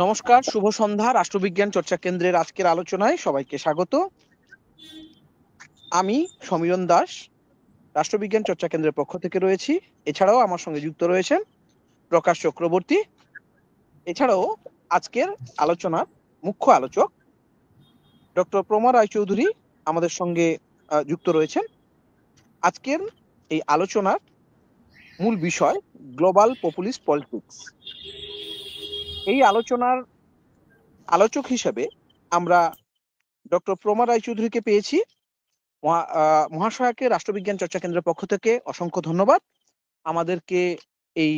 নমস্কার, শুভ সন্ধ্যা। রাষ্ট্রবিজ্ঞান চর্চা কেন্দ্রের আজকের আলোচনায় সবাইকে স্বাগত। আমি সমীরণ দাস, রাষ্ট্রবিজ্ঞান চর্চা কেন্দ্রের পক্ষ থেকে রয়েছি। এছাড়াও আমার সঙ্গে যুক্ত রয়েছেন প্রকাশ চক্রবর্তী। এছাড়াও আজকের আলোচনার মুখ্য আলোচক ডক্টর প্রমা রায়চৌধুরী আমাদের সঙ্গে যুক্ত রয়েছেন। আজকের এই আলোচনার মূল বিষয় গ্লোবাল পপুলিস্ট পলিটিক্স। এই আলোচনার আলোচক হিসেবে আমরা ডক্টর প্রমা রায়চৌধুরীকে পেয়েছি। মহাশয়াকে রাষ্ট্রবিজ্ঞান চর্চা কেন্দ্রের পক্ষ থেকে অসংখ্য ধন্যবাদ আমাদেরকে এই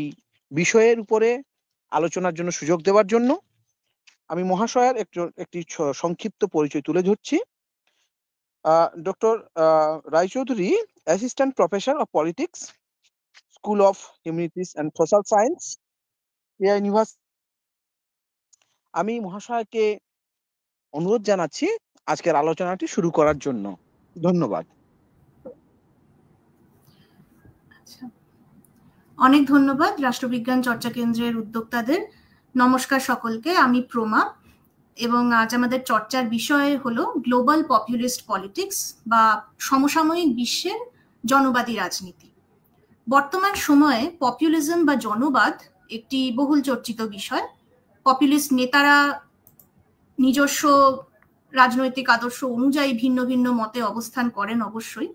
বিষয়ের উপরে আলোচনার জন্য সুযোগ দেওয়ার জন্য। আমি মহাশয়ের একটি সংক্ষিপ্ত পরিচয় তুলে ধরছি। Doctor Raychaudhuri, assistant professor of politics, school of humanities and social science, university. আমি মহাশয়কে অনুরোধ জানাচ্ছি আজকের আলোচনাটি শুরু করার জন্য। ধন্যবাদ। অনেক ধন্যবাদ রাষ্ট্রবিজ্ঞান চর্চা কেন্দ্রের উদ্যোক্তাদের। নমস্কার সকলকে, আমি প্রমা এবং আজ আমাদের চর্চার বিষয় হলো গ্লোবাল পপুলিস্ট পলিটিক্স বা সমসাময়িক বিশ্বের জনবাদী রাজনীতি। বর্তমান সময়ে পপুলিজম বা জনবাদ একটি বহুল চর্চিত বিষয়। পপুলিস্ট নেতারা নিজস্ব রাজনৈতিক আদর্শ অনুযায়ী ভিন্ন ভিন্ন মতে অবস্থান করেন অবশ্যই,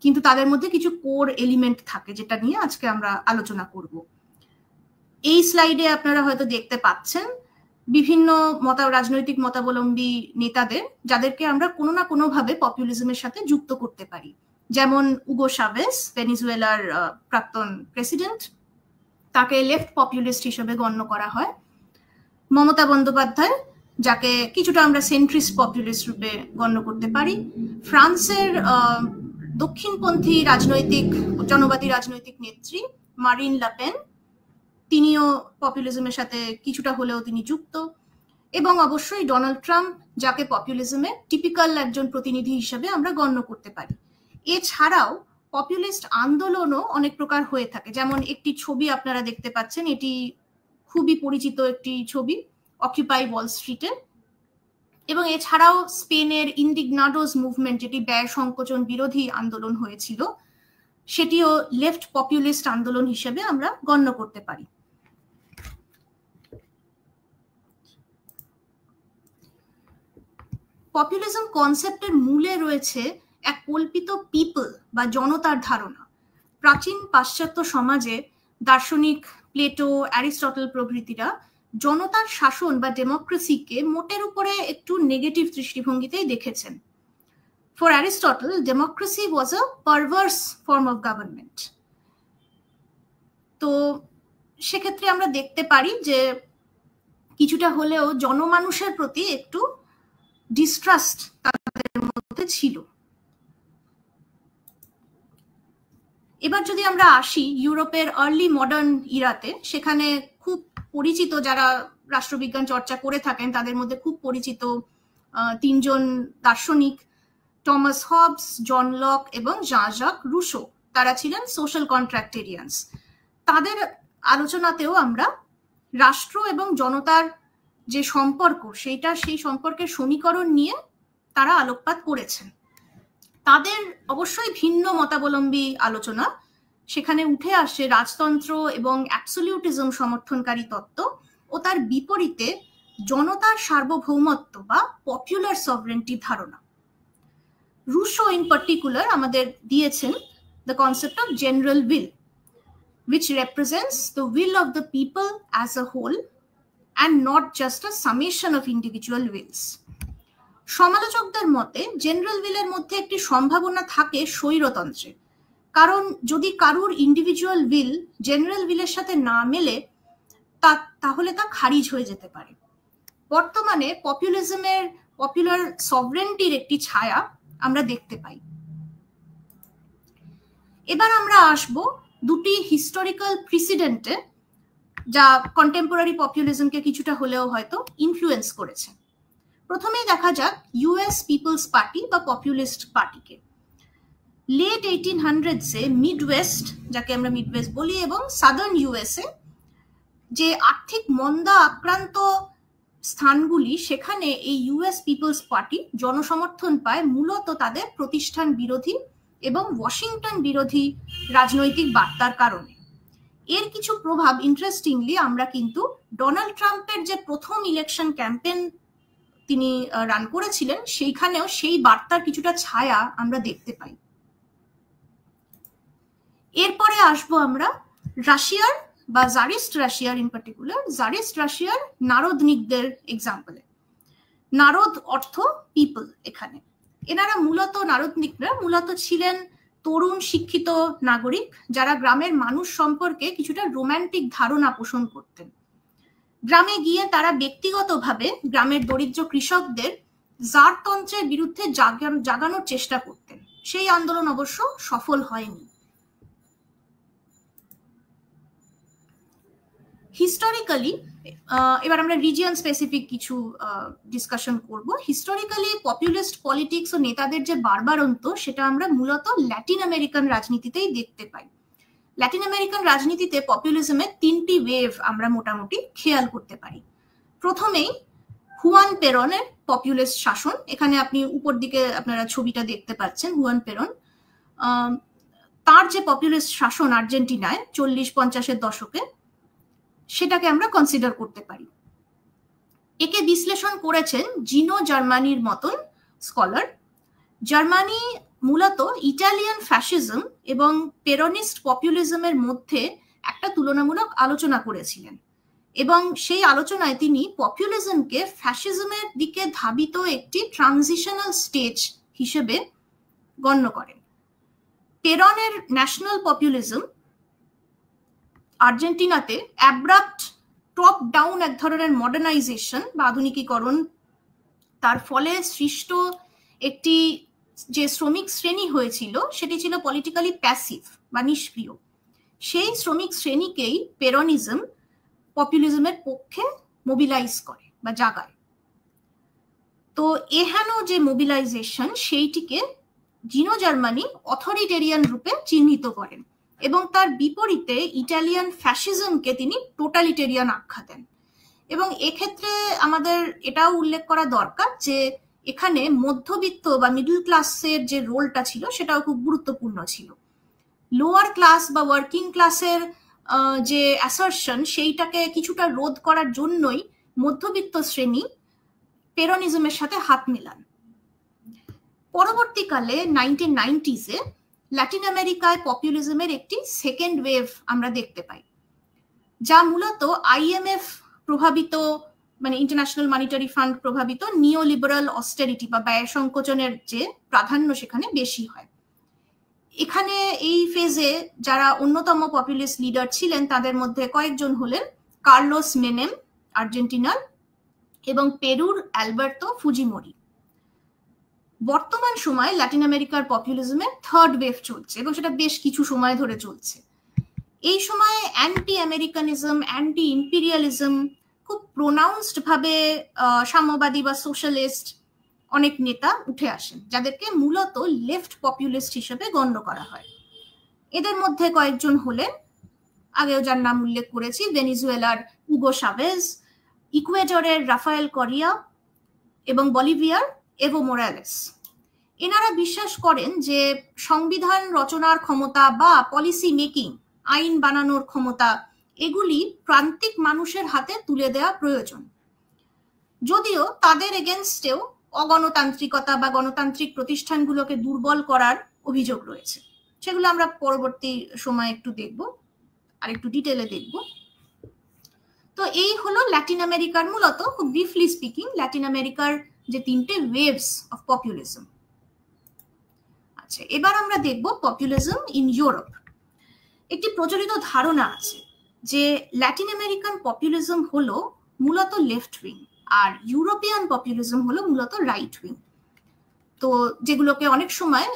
কিন্তু তাদের মধ্যে কিছু কোর এলিমেন্ট থাকে যেটা নিয়ে আজকে আমরা আলোচনা করব। এই স্লাইডে আপনারা হয়তো দেখতে পাচ্ছেন বিভিন্ন রাজনৈতিক মতাবলম্বী নেতাদের, যাদেরকে আমরা কোনো না কোনো ভাবে পপুলিজমের সাথে যুক্ত করতে পারি। যেমন উগো চাভেজ, ভেনিজুয়েলার প্রাক্তন প্রেসিডেন্ট, তাকে লেফট পপুলিস্ট হিসেবে গণ্য করা হয়। মমতা বন্দ্যোপাধ্যায়, যাকে কিছুটা আমরা সেন্ট্রিস্ট পপুলিস্ট রূপে গণ্য করতে পারি। ফ্রান্সের দক্ষিণপন্থী জনবাদী রাজনৈতিক নেত্রী মারিন লাপেন, তিনিও পপুলিজমের সাথে কিছুটা হলেও তিনি যুক্ত। এবং অবশ্যই ডোনাল্ড ট্রাম্প, যাকে পপুলিজমের টিপিক্যাল একজন প্রতিনিধি হিসেবে আমরা গণ্য করতে পারি। এছাড়াও পপুলিস্ট আন্দোলনও অনেক প্রকার হয়ে থাকে। যেমন একটি ছবি আপনারা দেখতে পাচ্ছেন, এটি খুবই পরিচিত একটি ছবি, অকিউপাই ওয়াল স্ট্রিটের। এবং এছাড়াও স্পেনের ইন্ডিগনাডোস মুভমেন্ট, যেটি ব্যয় সংকোচন বিরোধী আন্দোলন হয়েছিল, সেটিও লেফট পপুলিস্ট আন্দোলন হিসেবে আমরা গণ্য করতে পারি। পপুলিজম কনসেপ্টের মূলে রয়েছে এক কল্পিত পিপল বা জনতার ধারণা। প্রাচীন পাশ্চাত্য সমাজে দার্শনিক প্লেটো, অ্যারিস্টটল প্রভৃতিরা জনতার শাসন বা ডেমোক্রেসিকে মোটের উপরে একটু নেগেটিভ দৃষ্টিভঙ্গিতেই দেখেছেন। For Aristotle, democracy was a perverse form of government. তো সেক্ষেত্রে আমরা দেখতে পারি যে কিছুটা হলেও জনমানুষের প্রতি একটু ডিস্ট্রাস্ট তাদের মধ্যে ছিল। এবার যদি আমরা আসি ইউরোপের আর্লি মডার্ন ইরাতে, সেখানে খুব পরিচিত, যারা রাষ্ট্রবিজ্ঞান চর্চা করে থাকেন তাদের মধ্যে খুব পরিচিত তিনজন দার্শনিক, টমাস হবস, জন লক এবং জাঁ-জাক রুসো, তারা ছিলেন সোশ্যাল কন্ট্রাক্টেরিয়ানস। তাদের আলোচনাতেও আমরা রাষ্ট্র এবং জনতার যে সম্পর্ক, সেই সম্পর্কের সমীকরণ নিয়ে তারা আলোকপাত করেছেন। তাদের অবশ্যই ভিন্ন মতাবলম্বী আলোচনা। সেখানে উঠে আসে রাজতন্ত্র এবং অ্যাবসলিউটিজম সমর্থনকারী তত্ত্ব ও তার বিপরীতে জনতার সার্বভৌমত্ব বা পপুলার সভরেন্টি ধারণা। রুসো ইন পার্টিকুলার আমাদের দিয়েছেন the concept of general will, which represents the will of the people as a whole and not just a summation of individual wills. সমালোচকদের মতে জেনারেল উইলের মধ্যে একটি সম্ভাবনা থাকে স্বৈরতন্ত্রে, কারণ যদি কারুর ইন্ডিভিজুয়াল উইল জেনারেল উইলের সাথে না মেলে তাহলে তা খারিজ হয়ে যেতে পারে। বর্তমানে পপুলার সভরেন্টির একটি ছায়া আমরা দেখতে পাই। এবার আমরা আসব দুটি হিস্টোরিক্যাল প্রিসিডেন্টে, যা কন্টেম্পোরারি পপুলিজমকে কিছুটা হলেও হয়তো ইনফ্লুয়েন্স করেছে। প্রথমেই দেখা যাক ইউএস পিপলস পার্টি বা পপুলিস্ট পার্টিকে। লেট 1800s-এ মিডওয়েস্ট, যাকে আমরা মিডওয়েস্ট বলি, এবং সাদার্ন ইউএসএ যে আর্থিক মন্দা আক্রান্ত স্থানগুলি, সেখানে এই ইউএস পিপলস পার্টি জনসমর্থন পায় মূলত তাদের প্রতিষ্ঠান বিরোধী এবং ওয়াশিংটন বিরোধী রাজনৈতিক বার্তার কারণে। এর কিছু প্রভাব ইন্টারেস্টিংলি আমরা কিন্তু ডোনাল্ড ট্রাম্পের যে প্রথম ইলেকশন ক্যাম্পেইন তিনি রান করেছিলেন সেইখানেও সেই বার্তার কিছুটা ছায়া আমরা দেখতে পাই। এরপরে আসবো আমরা রাশিয়ার বা জারিস্ট রাশিয়ার, ইন পার্টিকুলার জারিস্ট রাশিয়ার নারদনিকদের এক্সাম্পলে। নারদ অর্থ পিপল। এখানে এনারা মূলত, নারদনিকরা মূলত ছিলেন তরুণ শিক্ষিত নাগরিক যারা গ্রামের মানুষ সম্পর্কে কিছুটা রোমান্টিক ধারণা পোষণ করতেন। গ্রামে গিয়ে তারা ব্যক্তিগতভাবে গ্রামের দরিদ্র কৃষকদের জারতন্ত্রের বিরুদ্ধে জাগানোর চেষ্টা করতেন। সেই আন্দোলন অবশ্য সফল হয়নি। হিস্টোরিক্যালি, এবার আমরা রিজিয়ন স্পেসিফিক কিছু ডিসকাশন করব। হিস্টোরিক্যালি পপুলিস্ট পলিটিক্স ও নেতাদের যে বারবারন্ত, সেটা আমরা মূলত ল্যাটিন আমেরিকান রাজনীতিতেই দেখতে পাই। ল্যাটিন আমেরিকান রাজনীতিতে পপুলিজমের তিনটি ওয়েভ আমরা মোটামুটি খেয়াল করতে পারি। প্রথমেই হুয়ান পেরনের পপুলিস্ট শাসন। এখানে আপনি উপর দিকে আপনারা ছবিটা দেখতে পাচ্ছেন, হুয়ান পেরন। তার যে পপুলিস্ট শাসন আর্জেন্টিনায় 40-50-এর দশকে, সেটাকে আমরা কনসিডার করতে পারি। একে বিশ্লেষণ করেছেন জিনো জার্মানির মতন স্কলার। জার্মানি মূলত ইটালিয়ান ফ্যাসিজম এবং পেরনিস্ট পপুলিজমের মধ্যে একটা তুলনামূলক আলোচনা করেছিলেন এবং সেই আলোচনায় তিনি পপুলিজমকে ফ্যাসিজমের দিকে ধাবিত একটি ট্রানজিশনাল স্টেজ হিসেবে গণ্য করেন। পেরনের ন্যাশনাল পপুলিজম আর্জেন্টিনাতে অ্যাব্রাপ্ট টপ ডাউন এক ধরনের মডার্নাইজেশন বা আধুনিকীকরণ, তার ফলে সৃষ্ট একটি যে শ্রমিক শ্রেণী হয়েছিল সেটি ছিল পলিটিক্যালি প্যাসিভ বা নিষ্ক্রিয়। সেই শ্রমিক শ্রেণীকেই পেরনিজম পপুলিজমের পক্ষে মোবিলাইজ করে বা জাগায়। তো এহেন যে মোবিলাইজেশন, সেইটিকে জিনো জার্মানি অথরিটেরিয়ান রূপে চিহ্নিত করেন এবং তার বিপরীতে ইটালিয়ান ফ্যাসিজমকে তিনি টোটালিটেরিয়ান আখ্যা দেন। এবং এক্ষেত্রে আমাদের এটাও উল্লেখ করা দরকার যে এখানে মধ্যবিত্ত বা মিডল ক্লাসের যে রোলটা ছিল সেটাও খুব গুরুত্বপূর্ণ ছিল। লোয়ার ক্লাস বা ওয়ার্কিং ক্লাসের যে অ্যাসারশন, সেইটাকে কিছুটা রোধ করার জন্যই মধ্যবিত্ত শ্রেণী পেরনিজমের সাথে হাত মেলান। পরবর্তীকালে 1990s-এ ল্যাটিন আমেরিকায় পপুলিজমের একটি সেকেন্ড ওয়েভ আমরা দেখতে পাই, যা মূলত আইএমএফ প্রভাবিত, মানে ইন্টারন্যাশনাল মনিটারি ফান্ড প্রভাবিত নিওলিবারাল অস্টেরিটি বা ব্যয় সংকোচনের যে প্রাধান্য সেখানে বেশি হয়। এখানে এই ফেজে যারা অন্যতম পপুলিস্ট লিডার ছিলেন তাদের মধ্যে কয়েকজন হলেন কার্লোস মেনেম আর্জেন্টিনার এবং পেরুর অ্যালবার্তো ফুজিমোরি। বর্তমান সময়ে ল্যাটিন আমেরিকার পপুলিজমের থার্ড ওয়েভ চলছে এবং সেটা বেশ কিছু সময় ধরে চলছে। এই সময়ে অ্যান্টি আমেরিকানিজম, অ্যান্টি ইম্পিরিয়ালিজম খুব প্রোনাউন্সড ভাবে সাম্যবাদী বা সোশ্যালিস্ট অনেক নেতা উঠে আসেন, যাদেরকে মূলত লেফট পপুলিস্ট হিসেবে গণ্য করা হয়। এদের মধ্যে কয়েকজন হলেন, আগেও যার নাম উল্লেখ করেছি, ভেনিজুয়েলার হুগো শাভেজ, ইকুয়েডরের রাফায়েল করিয়া এবং বলিভিয়ার এভো মোরালেস। এনারা বিশ্বাস করেন যে সংবিধান রচনার ক্ষমতা বা পলিসি মেকিং, আইন বানানোর ক্ষমতা, এগুলি প্রান্তিক মানুষের হাতে তুলে দেওয়া প্রয়োজন। যদিও তাদের এগেনস্টেও অগণতান্ত্রিকতা বা গণতান্ত্রিক প্রতিষ্ঠানগুলোকে দুর্বল করার অভিযোগ রয়েছে। সেগুলো আমরা পরবর্তী সময়ে একটু দেখব, আর একটু ডিটেলে দেখব। তো এই হলো ল্যাটিন আমেরিকার, মূলত খুব ব্রিফলি স্পিকিং, ল্যাটিন আমেরিকার যে তিনটে ওয়েভস অফ পপুলিজম। আচ্ছা, এবার আমরা দেখব পপুলিজম ইন ইউরোপ। একটি প্রচলিত ধারণা আছে যে ল্যাটিন আমেরিকান পপুলিজম হলো মূলত লেফট উইং আর ইউরোপিয়ান পপুলিজম হলো মূলত রাইট উইং। তো যেগুলোকে অনেক সময়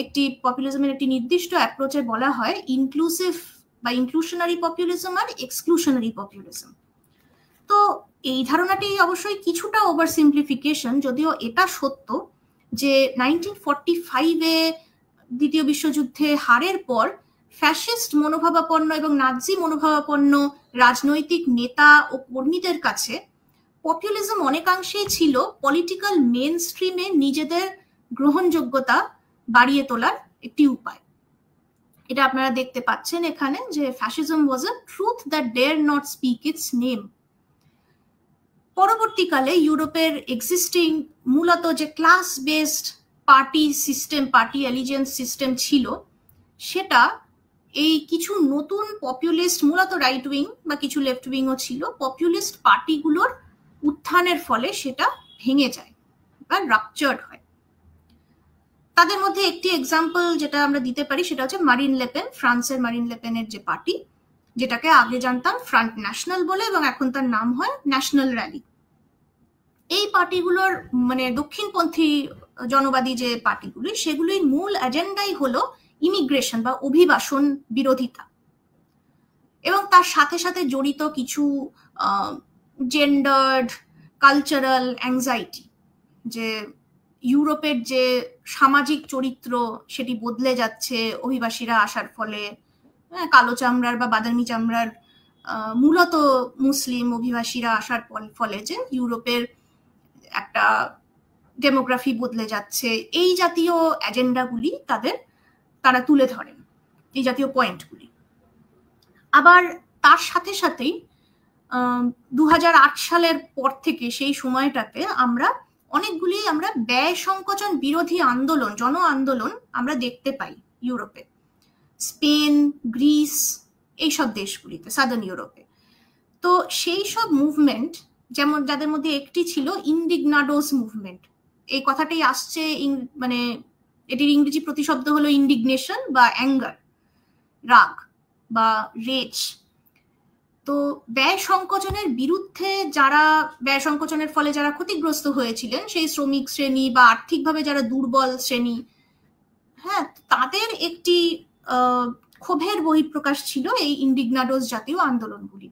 একটি পপুলিজমের একটি নির্দিষ্ট অ্যাপ্রোচে বলা হয় ইনক্লুসিভ বা ইনক্লুশনারি পপুলিজম আর এক্সক্লুশনারি পপুলিজম। তো এই ধারণাটি অবশ্যই কিছুটা ওভার সিম্পলিফিকেশন, যদিও এটা সত্য যে 1945-এ দ্বিতীয় বিশ্বযুদ্ধে হারের পর ফ্যাসিস্ট মনোভাবাপন্ন এবং নাৎসি মনোভাবাপন্ন রাজনৈতিক নেতা ও কর্মীদের কাছে পপুলিজম অনেকাংশেই ছিল পলিটিক্যাল মেন স্ট্রিমে নিজেদের গ্রহণযোগ্যতা বাড়িয়ে তোলার একটি উপায়। এটা আপনারা দেখতে পাচ্ছেন এখানে যে fascism was a truth that dare not speak its name. পরবর্তীকালে ইউরোপের এক্সিস্টিং মূলত যে class based party system, party allegiance system ছিল, সেটা এই কিছু নতুন পপুলিস্ট, মূলত রাইট উইং বা কিছু লেফট উইংও ছিল, পপুলিস্ট পার্টিগুলোর উত্থানের ফলে সেটা ভেঙে যায় বা রাপচার্ড হয়। তাদের মধ্যে একটি এক্সাম্পল যেটা আমরা দিতে পারি সেটা হচ্ছে মারিন লেপেন, ফ্রান্সের মারিন লেপেনের যে পার্টি, যেটাকে আগে জানতাম ফ্রন্ট ন্যাশনাল বলে এবং এখন তার নাম হয় ন্যাশনাল র্যালি। এই পার্টিগুলোর মানে দক্ষিণপন্থী জনবাদী যে পার্টিগুলি, সেগুলির মূল এজেন্ডাই হলো ইমিগ্রেশন বা অভিবাসন বিরোধিতা, এবং তার সাথে সাথে জড়িত কিছু জেন্ডার্ড কালচারাল অ্যাংজাইটি, যে ইউরোপের যে সামাজিক চরিত্র সেটি বদলে যাচ্ছে অভিবাসীরা আসার ফলে। কালো চামড়ার বা বাদামি চামড়ার মূলত মুসলিম অভিবাসীরা আসার ফলে যে ইউরোপের একটা ডেমোগ্রাফি বদলে যাচ্ছে, এই জাতীয় এজেন্ডাগুলি তারা তুলে ধরেন, এই জাতীয় পয়েন্টগুলি। আবার তার সাথে সাথেই 2008 সালের পর থেকে সেই সময়টাতে আমরা অনেকগুলি ব্যয় সংকোচন বিরোধী আন্দোলন, জন আন্দোলন আমরা দেখতে পাই ইউরোপে, স্পেন, গ্রিস, এইসব দেশগুলিতে, সাদার্ন ইউরোপে। তো সেই সব মুভমেন্ট, যেমন যাদের মধ্যে একটি ছিল ইন্ডিগনাডোস মুভমেন্ট। এই কথাটাই আসছে, মানে এটির ইংরেজি প্রতিশব্দ হলো ইন্ডিগনেশন বা অ্যাঙ্গার, রাগ বা রেজ। তো ব্যয় সংকোচনের বিরুদ্ধে ব্যয় সংকোচনের ফলে যারা ক্ষতিগ্রস্ত হয়েছিলেন, সেই শ্রমিক শ্রেণী বা আর্থিকভাবে যারা দুর্বল শ্রেণী, হ্যাঁ, তাদের একটি ক্ষোভের বহিঃপ্রকাশ ছিল এই ইন্ডিগনাডোস জাতীয় আন্দোলনগুলি।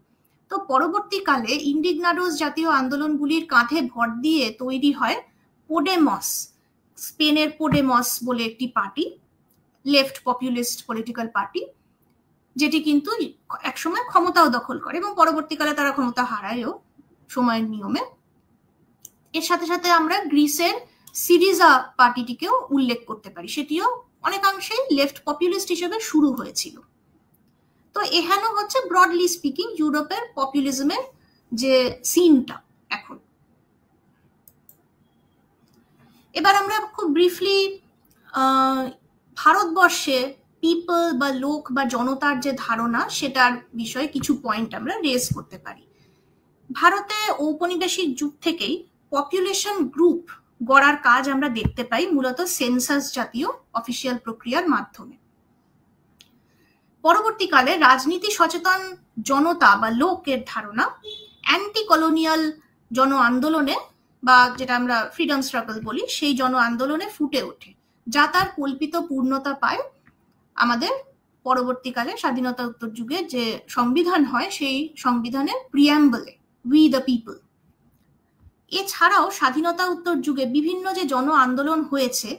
তো পরবর্তীকালে ইন্ডিগনাডোস জাতীয় আন্দোলনগুলির কাঁধে ভর দিয়ে তৈরি হয় পোডেমস, স্পেনের পোডেমস বলে একটি party, left populist political party, যেটি কিন্তু একসময় ক্ষমতাও দখল করে এবং পরবর্তীকালে তারা ক্ষমতা হারায়ও সময়ের নিয়মে। এর সাথে সাথে আমরা গ্রিসের সিরিজা পার্টিটিকেও উল্লেখ করতে পারি, সেটিও অনেকাংশেই লেফট পপুলিস্ট হিসেবে শুরু হয়েছিল। তো এখানে হচ্ছে ব্রডলি স্পিকিং ইউরোপের পপুলিজমের যে সিনটা এখন। এবার আমরা খুব ব্রিফলি ভারতবর্ষে পিপল বা লোক বা জনতার যে ধারণা, সেটার বিষয়ে কিছু পয়েন্ট আমরা রেজ করতে পারি। ভারতে ঔপনিবেশিক যুগ থেকেই পপুলেশন গ্রুপ গড়ার কাজ আমরা দেখতে পাই, মূলত সেন্সাস জাতীয় অফিসিয়াল প্রক্রিয়ার মাধ্যমে। পরবর্তীকালে রাজনীতি সচেতন জনতা বা লোকের ধারণা অ্যান্টি কলোনিয়াল জন আন্দোলনে বা যেটা আমরা ফ্রিডম স্ট্রাগল বলি, সেই জন আন্দোলনে ফুটে ওঠে, যা তার কল্পিত পূর্ণতা পায় আমাদের পরবর্তীকালে স্বাধীনতা উত্তর যুগে যে সংবিধান হয়, সেই সংবিধানের প্রিয়াম্বলে, উই দ্য পিপল। এছাড়াও স্বাধীনতা উত্তর যুগে বিভিন্ন যে জন আন্দোলন হয়েছে,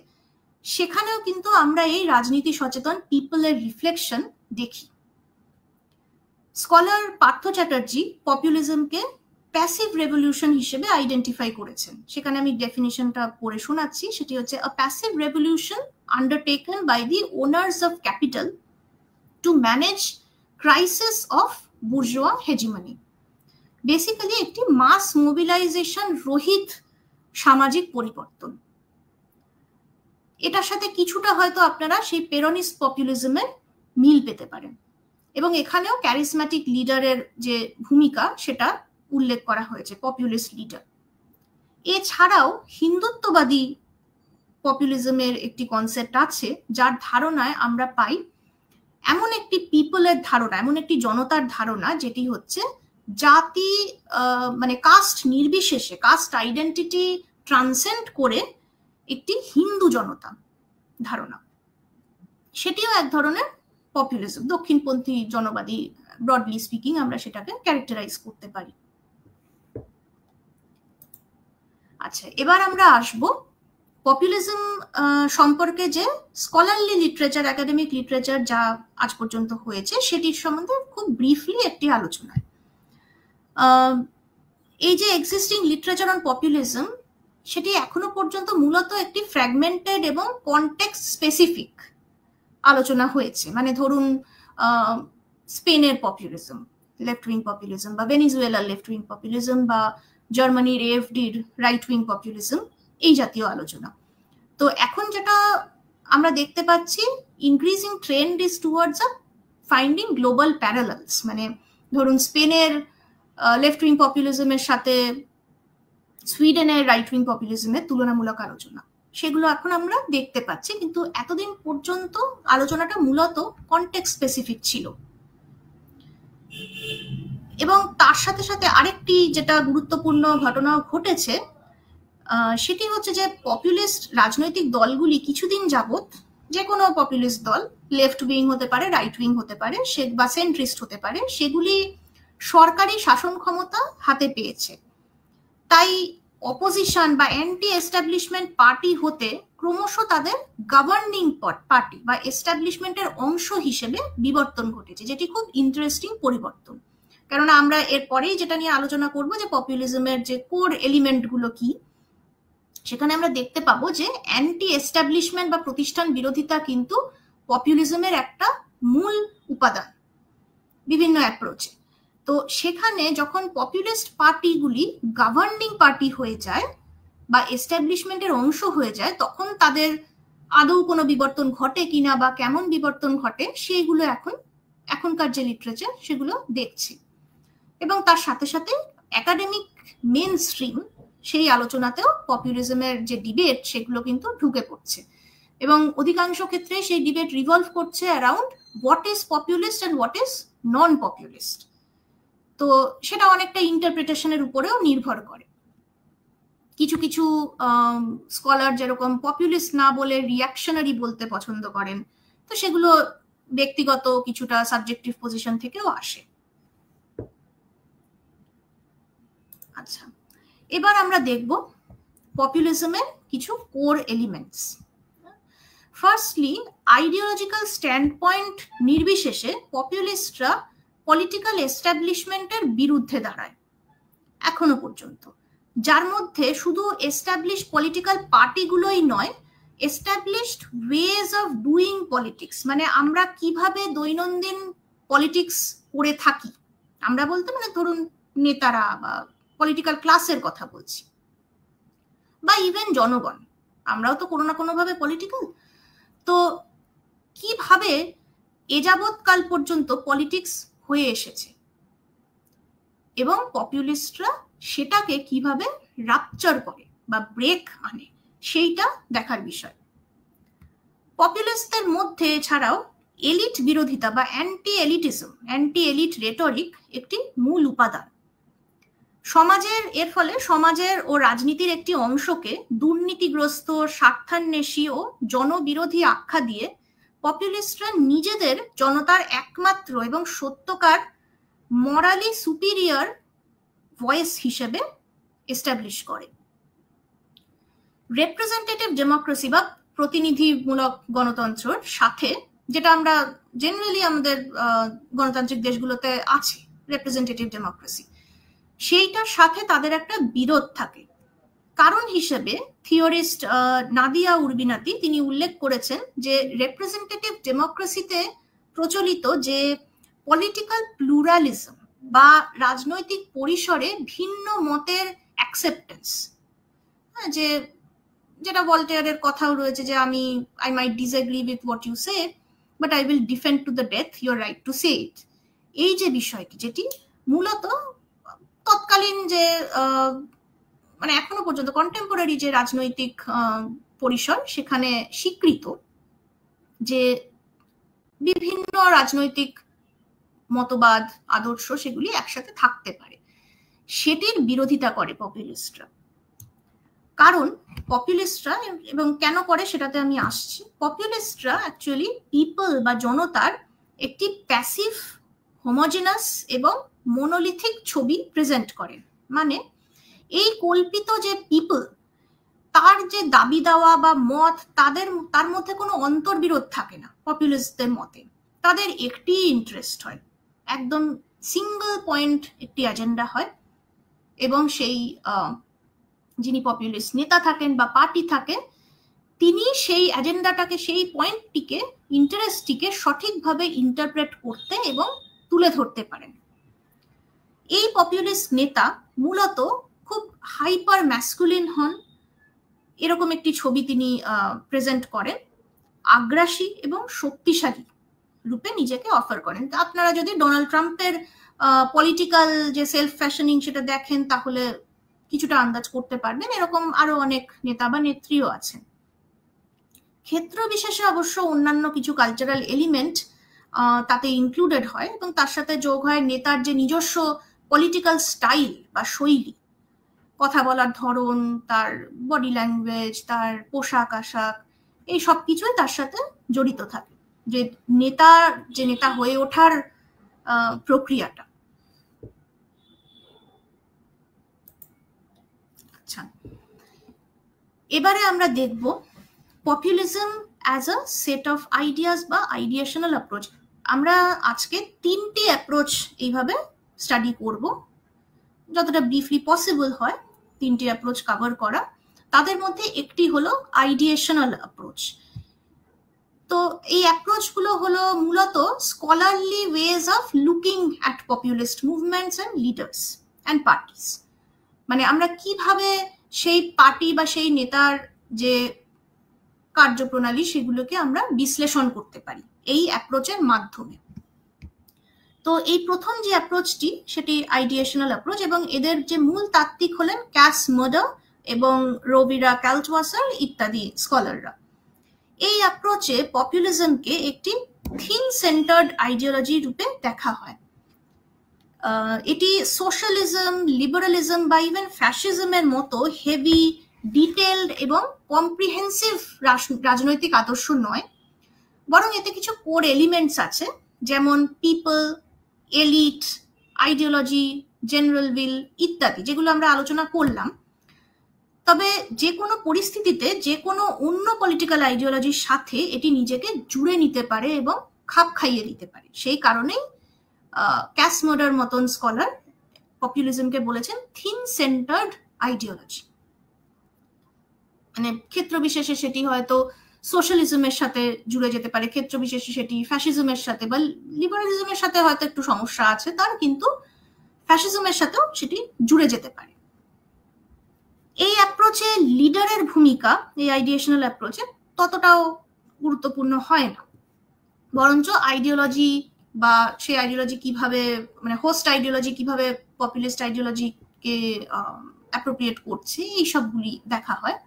সেখানেও কিন্তু আমরা এই রাজনীতি সচেতন পিপলের রিফ্লেকশন দেখি। স্কলার পার্থ চ্যাটার্জি পপুলিজমকে প্যাসিভ রেভলিউশন হিসেবে আইডেন্টিফাই করেছেন। সেখানে আমি ডেফিনিশনটা পড়ে শোনাচ্ছি, সেটি হচ্ছে a passive revolution undertaken by the owners of capital to manage crisis of bourgeois hegemony. Basically একটি মাস মোবিলাইজেশন রহিত সামাজিক পরিবর্তন। এটার সাথে কিছুটা হয়তো আপনারা সেই পেরোনিস্ট পপুলিজমের মিল পেতে পারেন, এবং এখানেও ক্যারিসম্যাটিক লিডারের যে ভূমিকা সেটা উল্লেখ করা হয়েছে, পপুলিস্ট লিডার। এছাড়াও হিন্দুত্ববাদী পপুলিজমের একটি কনসেপ্ট আছে, যার ধারণায় আমরা পাই এমন একটি পিপলের ধারণা, এমন একটি জনতার ধারণা, যেটি হচ্ছে জাতি মানে কাস্ট নির্বিশেষে, কাস্ট আইডেন্টিটি ট্রান্সেন্ড করে একটি হিন্দু জনতা ধারণা। সেটিও এক ধরনের পপুলিজম, দক্ষিণপন্থী জনবাদী, ব্রডলি স্পিকিং আমরা সেটাকে ক্যারেক্টারাইজ করতে পারি। আচ্ছা, এবার আমরা আসবো পপুলিজম সম্পর্কে যে স্কলারলি লিটারেচার, একাডেমিক লিটারেচার যা আজ পর্যন্ত হয়েছে, সেটির সম্বন্ধে খুব ব্রিফলি একটি আলোচনায়। এই যে এক্সিস্টিং লিটারেচার অন পপুলিজম, সেটি এখনো পর্যন্ত মূলত একটি ফ্র্যাগমেন্টেড এবং কনটেক্সট স্পেসিফিক আলোচনা হয়েছে। মানে ধরুন স্পেনের পপুলিজম, লেফট উইং পপুলিজম, বা ভেনিজুয়েলার লেফট উইং পপুলিজম, বা জার্মানির এএফডির রাইট উইং পপুলিজম, এই জাতীয় আলোচনা। তো এখন যেটা আমরা দেখতে পাচ্ছি, increasing trend is towards a finding global parallels. মানে ধরুন স্পেনের লেফট উইং পপুলিজমের সাথে সুইডেনের রাইট উইং পপুলিজমের তুলনামূলক আলোচনা, সেগুলো এখন আমরা দেখতে পাচ্ছি। কিন্তু এতদিন পর্যন্ত আলোচনাটা মূলত কনটেক্সট স্পেসিফিক ছিল। এবং তার সাথে সাথে আরেকটি যেটা গুরুত্বপূর্ণ ঘটনা ঘটেছে, সেটি হচ্ছে যে পপুলিস্ট রাজনৈতিক দলগুলি কিছুদিন যাবত, যে কোনো পপুলিস্ট দল, লেফট উইং হতে পারে, রাইট উইং হতে পারে, বা সেন্ট্রিস্ট হতে পারে, সেগুলি সরকারি শাসন ক্ষমতা হাতে পেয়েছে। তাই অপোজিশন বা অ্যান্টি এস্টাবলিশমেন্ট পার্টি হতে ক্রমশ তাদের গভর্নিং পার্টি বা এস্টাবলিশমেন্টের অংশ হিসেবে বিবর্তন ঘটেছে, যেটি খুব ইন্টারেস্টিং পরিবর্তন। কেননা আমরা এরপরেই যেটা নিয়ে আলোচনা করব, যে পপুলিজমের যে কোর এলিমেন্ট গুলো কি, সেখানে আমরা দেখতে পাবো যে অ্যান্টি এস্টাবলিশমেন্ট বা প্রতিষ্ঠান বিরোধিতা কিন্তু পপুলিজমের একটা মূল উপাদান বিভিন্ন অ্যাপ্রোচে। তো সেখানে যখন পপুলিস্ট পার্টিগুলি গভর্নিং পার্টি হয়ে যায় বা এস্টাবলিশমেন্টের অংশ হয়ে যায়, তখন তাদের আদৌ কোনো বিবর্তন ঘটে কিনা বা কেমন বিবর্তন ঘটে, সেইগুলো এখনকার যে লিটারেচার সেগুলো দেখছি। এবং তার সাথে সাথে একাডেমিক মেন স্ট্রিম সেই আলোচনাতেও পপুলিজমের যে ডিবেট সেগুলো কিন্তু ঢুকে পড়ছে। এবং অধিকাংশ ক্ষেত্রে সেই ডিবেট রিভলভ করছে around what is populist and what is non populist. তো সেটা অনেকটা ইন্টারপ্রিটেশনের উপরেও নির্ভর করে। কিছু কিছু স্কলার যেরকম পপুলিস্ট না বলে রিয়াকশনারি বলতে পছন্দ করেন, তো সেগুলো ব্যক্তিগত কিছুটা সাবজেক্টিভ পজিশন থেকেও আসে। আচ্ছা, এবার আমরা দেখব পপুলিজমের কিছু core elements. Firstly, ideological stand point নির্বিশেষে পপুলিস্টরা পলিটিক্যাল এস্টাবলিশমেন্টের বিরুদ্ধে দাঁড়ায় এখনো পর্যন্ত, যার মধ্যে শুধু এস্টাবলিশ পলিটিক্যাল পার্টিগুলোই নয়, established ways of doing politics, মানে আমরা কিভাবে দৈনন্দিন পলিটিক্স করে থাকি, আমরা বলতে মানে ধরুন নেতারা বা পলিটিক্যাল ক্লাসের কথা বলছি, বা ইভেন জনগণ, আমরাও তো কোনো না কোনো ভাবে পলিটিক্যাল। তো কিভাবে এ যাবৎকাল পর্যন্ত পলিটিক্স হয়ে এসেছে এবং পপুলিস্টরা সেটাকে কিভাবে রাপচার করে বা ব্রেক আনে, সেইটা দেখার বিষয়। পপুলিস্টদের মধ্যে এছাড়াও এলিট বিরোধিতা বা anti elitism, anti elite rhetoric একটি মূল উপাদান। এর ফলে সমাজের ও রাজনীতির একটি অংশকে দুর্নীতিগ্রস্ত, স্বার্থান্বেষী ও জনবিরোধী আখ্যা দিয়ে পপুলিস্টরা নিজেদের জনতার একমাত্র এবং সত্যকার মরালি সুপিরিয়র ভয়েস হিসেবে এস্টাবলিশ করে। রিপ্রেজেন্টেটিভ ডেমোক্রেসি বা প্রতিনিধিমূলক গণতন্ত্রের সাথে, যেটা আমরা জেনারেলি আমাদের গণতান্ত্রিক দেশগুলোতে আছে রিপ্রেজেন্টেটিভ ডেমোক্রেসি, সেইটার সাথে তাদের একটা বিরোধ থাকে। কারণ হিসেবে থিওরিস্ট নাদিয়া উরবিনাতি তিনি উল্লেখ করেছেন যে রিপ্রেজেন্টেটিভ ডেমোক্রেসিতে প্রচলিত যে পলিটিক্যাল প্লুরালিজম বা রাজনৈতিক পরিসরে ভিন্ন মতের অ্যাকসেপ্টেন্স, যে যেটা ভলটেয়ারের কথাও রয়েছে যে I might disagree with what you say, but I will defend to the death your right to say it. এই যে বিষয়টি, যেটি মূলত তৎকালীন যে মানে এখনো পর্যন্ত কন্টেম্পোরারি যে রাজনৈতিক পরিসর, সেখানে স্বীকৃত যে বিভিন্ন রাজনৈতিক মতবাদ, আদর্শ সেগুলি একসাথে থাকতে পারে, সেটির বিরোধিতা করে পপুলিস্টরা। কারণ পপুলিস্টরা, এবং কেন করে সেটাতে আমি আসছি, পপুলিস্টরা অ্যাকচুয়ালি পিপল বা জনতার একটি প্যাসিভ, হোমোজেনাস এবং মোনোলিথিক ছবি প্রেজেন্ট করেন। মানে এই কল্পিত যে পিপল, তার যে দাবি দেওয়া বা মত, তার মধ্যে কোনো অন্তর্বিরোধ থাকে না। পপুলিস্টদের মতে তাদের একটি ইন্টারেস্ট হয়, একদম সিঙ্গল পয়েন্ট একটি এজেন্ডা হয়, এবং সেই যিনি পপুলিস্ট নেতা থাকেন বা পার্টি থাকেন, তিনি সেই এজেন্ডাটাকে, সেই পয়েন্টটিকে, ইন্টারেস্টটিকে সঠিকভাবে ইন্টারপ্রেট করতে এবং তুলে ধরতে পারেন। এই পপুলিস্ট নেতা মূলত খুব হাইপার ম্যাসকুলিন হন, এরকম একটি ছবি তিনি প্রেজেন্ট করেন, আগ্রাসী এবং শক্তিশালী রূপে নিজেকে অফার করেন। আপনারা যদি ডোনাল্ড ট্রাম্পের পলিটিক্যাল যে সেলফ ফ্যাশনিং সেটা দেখেন তাহলে কিছুটা আন্দাজ করতে পারবেন। এরকম আরো অনেক নেতা বা নেত্রীও আছেন। ক্ষেত্র বিশেষে অবশ্য অন্যান্য কিছু কালচারাল এলিমেন্ট তাতে ইনক্লুডেড হয় এবং তার সাথে যোগ হয় নেতার যে নিজস্ব পলিটিক্যাল স্টাইল বা শৈলী, কথা বলার ধরন, তার বডি ল্যাঙ্গুয়েজ, তার পোশাক আশাক, এই সব কিছুই তার সাথে জড়িত থাকে যে নেতা হয়ে ওঠার প্রক্রিয়াটা। আচ্ছা, এবারে আমরা দেখব populism as a set of ideas বা আইডিয়েশনাল অ্যাপ্রোচ। আমরা আজকে 3টি অ্যাপ্রোচ এইভাবে স্টাডি করব, যতটা ব্রিফলি পসিবল হয় 3টি অ্যাপ্রোচ কভার করা। তাদের মধ্যে একটি হলো আইডিয়েশনাল অ্যাপ্রোচ। তো এই অ্যাপ্রোচগুলো হলো মূলত scholarly ways of looking at populist movements and leaders and parties. মানে আমরা কিভাবে সেই পার্টি বা সেই নেতার যে কার্যপ্রণালী সেগুলোকে আমরা বিশ্লেষণ করতে পারি এই অ্যাপ্রোচের মাধ্যমে। তো এই প্রথম যে অ্যাপ্রোচটি সেটি আইডিয়েশনাল অ্যাপ্রোচ, এবং এদের যে মূল তাত্ত্বিক হলেন ক্যাস মার্ডার এবং রোভিরা ক্যালটওয়াসার ইত্যাদি স্কলাররা। এই অ্যাপ্রোচে পপুলিজমকে একটি থিম সেন্টার্ড আইডিওলজি রূপে দেখা হয়। এটি সোশ্যালিজম, লিবারালিজম বা ইভেন ফ্যাসিজমের মতো হেভি, ডিটেলড এবং কম্প্রিহেন্সিভ রাজনৈতিক আদর্শ নয়, বরং এতে কিছু কোর এলিমেন্টস আছে, যেমন people, elite, ideology, general will ইত্যাদি, যেগুলো আমরা আলোচনা করলাম। তবে যে কোনো পরিস্থিতিতে যে কোনো অন্য পলিটিক্যাল আইডিওলজির সাথে এটি নিজেকে জুড়ে নিতে পারে এবং খাপ খাইয়ে দিতে পারে। সেই কারণেই ক্যাস মার্ডার মতন স্কলার পপুলিজমকে বলেছেন থিম সেন্টার্ড আইডিওলজি। মানে ক্ষেত্র বিশেষে সেটি হয়তো সোশ্যালিজমের সাথে জুড়ে যেতে পারে, ক্ষেত্র বিশেষে সেটি ফ্যাসিজমের সাথে বা লিবারালিজমের সাথে হয়তো একটু সমস্যা আছে তার, কিন্তু ফ্যাসিজমের সাথেও সেটি জুড়ে যেতে পারে। এই অ্যাপ্রোচে লিডারের ভূমিকা এই আইডিয়েশনাল অ্যাপ্রোচে ততটাও গুরুত্বপূর্ণ হয় না, বরঞ্চ আইডিওলজি বা সেই আইডিওলজি কিভাবে, মানে হোস্ট আইডিওলজি কিভাবে পপুলিস্ট আইডিওলজিকে অ্যাপ্রোপ্রিয়েট করছে এই সবগুলি দেখা হয়।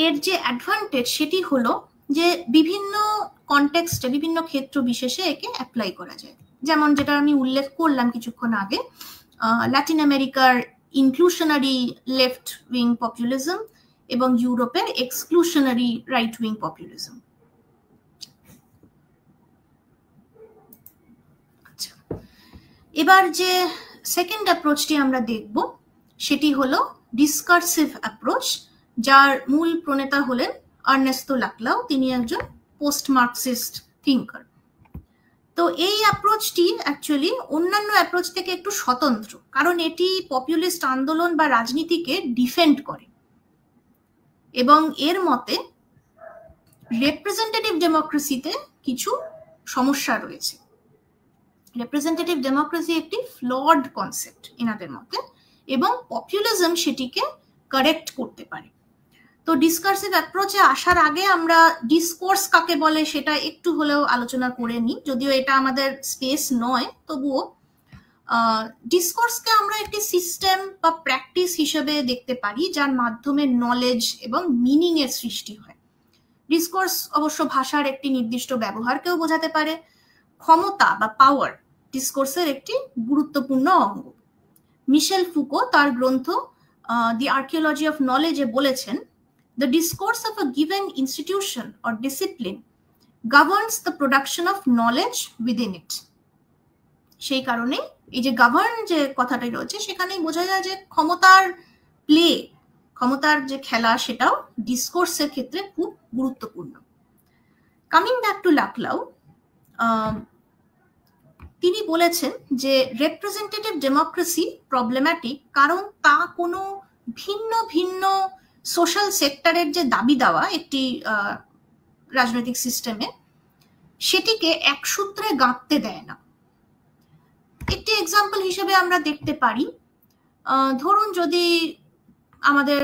এর যে অ্যাডভান্টেজ সেটি হলো যে বিভিন্ন কনটেক্সটে, বিভিন্ন ক্ষেত্র বিশেষে একে অ্যাপ্লাই করা যায়। যেমন যেটা আমি উল্লেখ করলাম কিছুক্ষণ আগে, ল্যাটিন আমেরিকার ইনক্লুশনারি লেফট উইং পপুলিজম এবং ইউরোপের এক্সক্লুশনারি রাইট উইং পপুলিজম। আচ্ছা, এবার যে সেকেন্ড অ্যাপ্রোচটি আমরা দেখব সেটি হলো ডিসকার্সিভ অ্যাপ্রোচ, যার মূল প্রণেতা হলেন আর্নেস্তো লাক্লাউ। তিনি একজন পোস্ট মার্কসিস্ট থিঙ্কার। তো এই অ্যাপ্রোচটি অ্যাকচুয়ালি অন্যান্য অ্যাপ্রোচ থেকে একটু স্বতন্ত্র, কারণ এটি পপুলিস্ট আন্দোলন বা রাজনীতিকে ডিফেন্ড করে এবং এর মতে রিপ্রেজেন্টেটিভ ডেমোক্রেসিতে কিছু সমস্যা রয়েছে। রিপ্রেজেন্টেটিভ ডেমোক্রেসি একটি ফ্লড কনসেপ্ট এনাদের মতে, এবং পপুলিজম সেটিকে কারেক্ট করতে পারে। তো ডিসকার্সিভ অ্যাপ্রোচে আসার আগে আমরা ডিসকোর্স কাকে বলে সেটা একটু হলেও আলোচনা করে নিই, যদিও এটা আমাদের স্পেস নয়, তবুও ডিসকোর্সকে আমরা একটি সিস্টেম বা প্র্যাকটিস হিসেবে দেখতে পারি যার মাধ্যমে নলেজ এবং মিনিং এর সৃষ্টি হয়। ডিসকোর্স অবশ্য ভাষার একটি নির্দিষ্ট ব্যবহারকেও বোঝাতে পারে। ক্ষমতা বা পাওয়ার ডিসকোর্সের একটি গুরুত্বপূর্ণ অঙ্গ। মিশেল ফুকো তার গ্রন্থ দি আর্কিওলজি অফ নলেজে বলেছেন, the discourse of a given institution or discipline governs the production of knowledge within it. সেই কারণে এই যে গভর্ন যে কথাটাই রয়েছে সেখানেই বোঝা যায় যে ক্ষমতার প্লে, ক্ষমতার যে খেলা সেটাও ডিসকোর্সের ক্ষেত্রে খুব গুরুত্বপূর্ণ। কামিং ব্যাক টু লাক্লাউ, তিনি বলেছেন যে রিপ্রেজেন্টেটিভ ডেমোক্রেসি প্রবলেম্যাটিক, কারণ তা কোনো ভিন্ন ভিন্ন সোশ্যাল সেক্টরের যে দাবি দেওয়া একটি রাজনৈতিক সিস্টেমে, সেটিকে এক সূত্রে গাঁথতে দেয় না। একটি এক্সাম্পল হিসেবে আমরা দেখতে পারি, ধরুন যদি আমাদের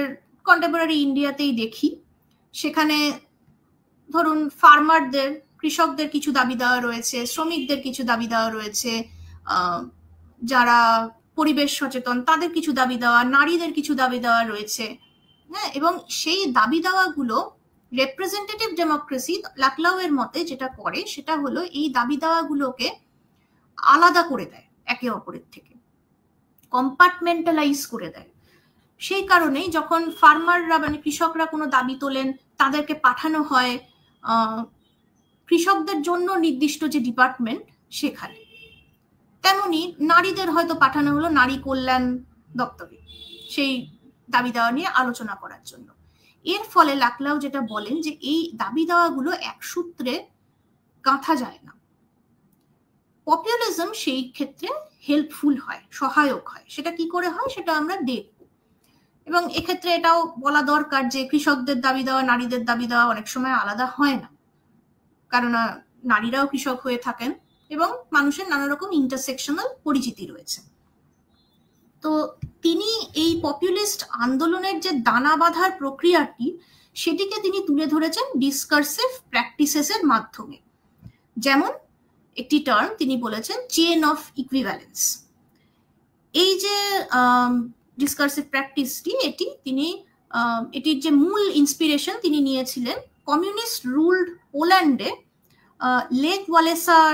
কন্টেম্পোরারি ইন্ডিয়াতেই দেখি, সেখানে ধরুন ফার্মারদের, কৃষকদের কিছু দাবি দেওয়া রয়েছে, শ্রমিকদের কিছু দাবি দেওয়া রয়েছে, যারা পরিবেশ সচেতন তাদের কিছু দাবি দেওয়া, নারীদের কিছু দাবি দেওয়া রয়েছে, হ্যাঁ। এবং সেই দাবি দেওয়াগুলো রিপ্রেজেন্টেটিভ ডেমোক্রেসি লাকলাউ এর মতে যেটা করে সেটা হলো এই দাবি দেওয়াগুলোকে আলাদা করে দেয় একে অপরের থেকে, কম্পার্টমেন্টালাইজ করে দেয়। সেই কারণেই যখন ফার্মাররা মানে কৃষকরা কোনো দাবি তোলেন, তাদেরকে পাঠানো হয় কৃষকদের জন্য নির্দিষ্ট যে ডিপার্টমেন্ট সেখানে, তেমনি নারীদের হয়তো পাঠানো হলো নারী কল্যাণ দপ্তরে সেই দাবি দেওয়া নিয়ে আলোচনা করার জন্য। এর ফলে লাকলাউ যেটা বলেন যে এই দাবি দেওয়াগুলো এক সূত্রে গাঁথা যায় না। পপুলিজম সেই ক্ষেত্রে হেল্পফুল হয়, সহায়ক হয়। সেটা কি করে হয় সেটা আমরা দেখব। এবং এক্ষেত্রে এটাও বলা দরকার যে কৃষকদের দাবি দেওয়া, নারীদের দাবি দেওয়া অনেক সময় আলাদা হয় না, কারণ নারীরাও কৃষক হয়ে থাকেন এবং মানুষের নানা রকম ইন্টারসেকশনাল পরিচিতি রয়েছে। তো তিনি এই পপুলিস্ট আন্দোলনের যে দানা বাঁধার প্রক্রিয়াটি, সেটিকে তিনি তুলে ধরেছেন ডিসকার্সিভ প্র্যাকটিসেসের মাধ্যমে। যেমন একটি টার্ম তিনি বলেছেন চেইন অফ ইকুইভ্যালেন্স। এই যে ডিসকার্সিভ প্র্যাকটিসটি, এটির যে মূল ইন্সপিরেশন তিনি নিয়েছিলেন কমিউনিস্ট রুলড পোল্যান্ডে লেক ওয়ালেসার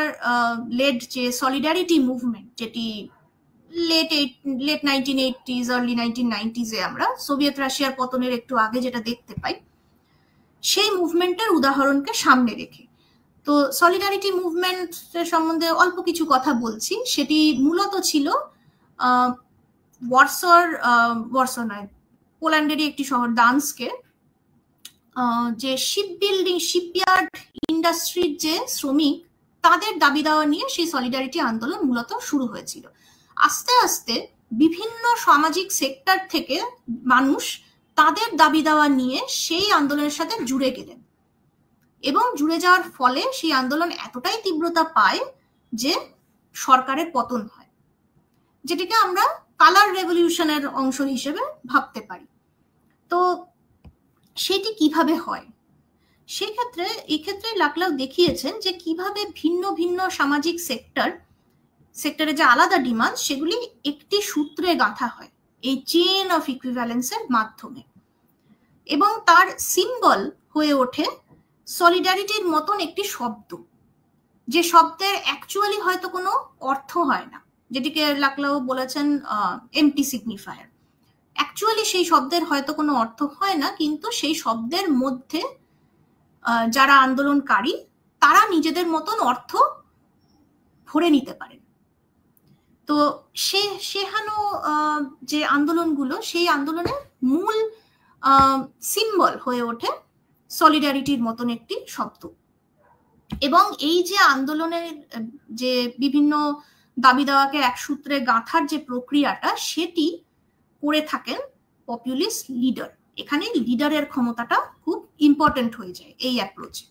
লেড যে সলিডারিটি মুভমেন্ট, যেটি লেট 1980s আর্লি 1990s আমরা সোভিয়েত রাশিয়ার পতনের একটু আগে যেটা দেখতে পাই, সেই মুভমেন্টের উদাহরণকে সামনে রেখে। তো সলিডারিটি মুভমেন্ট সম্বন্ধে অল্প কিছু কথা বলছি। সেটি মূলত ছিল ওয়ারসো নয়, পোল্যান্ডেরই একটি শহর দানস্কে, যে শিপইয়ার্ড ইন্ডাস্ট্রির যে শ্রমিক, তাদের দাবি দেওয়া নিয়ে সেই সলিডারিটি আন্দোলন মূলত শুরু হয়েছিল। আস্তে আস্তে বিভিন্ন সামাজিক সেক্টর থেকে মানুষ তাদের দাবি দেওয়া নিয়ে সেই আন্দোলনের সাথে জুড়ে গেলেন, এবং জুড়ে যাওয়ার ফলে সেই আন্দোলন এতটাই তীব্রতা পায় যে সরকারের পতন হয়, যেটিকে আমরা কালার রেভলিউশনের অংশ হিসেবে ভাবতে পারি। তো সেটি কিভাবে হয়, এই ক্ষেত্রে লাকলাউ দেখিয়েছেন যে কিভাবে ভিন্ন ভিন্ন সামাজিক সেক্টরে যে আলাদা ডিমান্ড, সেগুলি একটি সূত্রে গাঁথা হয় এই চেইন অফ ইকুইভ্যালেন্সের মাধ্যমে, এবং তার সিম্বল হয়ে ওঠে সলিডারিটির মতন একটি শব্দ, যে শব্দের অ্যাকচুয়ালি হয়তো কোনো অর্থ হয় না, যেটিকে লাকলাউ বলেছেন এমটি সিগনিফায়ার। অ্যাকচুয়ালি সেই শব্দের হয়তো কোনো অর্থ হয় না, কিন্তু সেই শব্দের মধ্যে যারা আন্দোলনকারী তারা নিজেদের মতন অর্থ ভরে নিতে পারেন। তো সেহানো যে আন্দোলনগুলো, সেই আন্দোলনের মূল সিম্বল হয়ে ওঠে সলিডারিটির মতন একটি শব্দ। এবং এই যে আন্দোলনের যে বিভিন্ন দাবি দেওয়াকে এক সূত্রে গাঁথার যে প্রক্রিয়াটা, সেটি করে থাকেন পপুলিস্ট লিডার। এখানে লিডারের ক্ষমতাটা খুব ইম্পর্টেন্ট হয়ে যায় এই অ্যাপ্রোচে।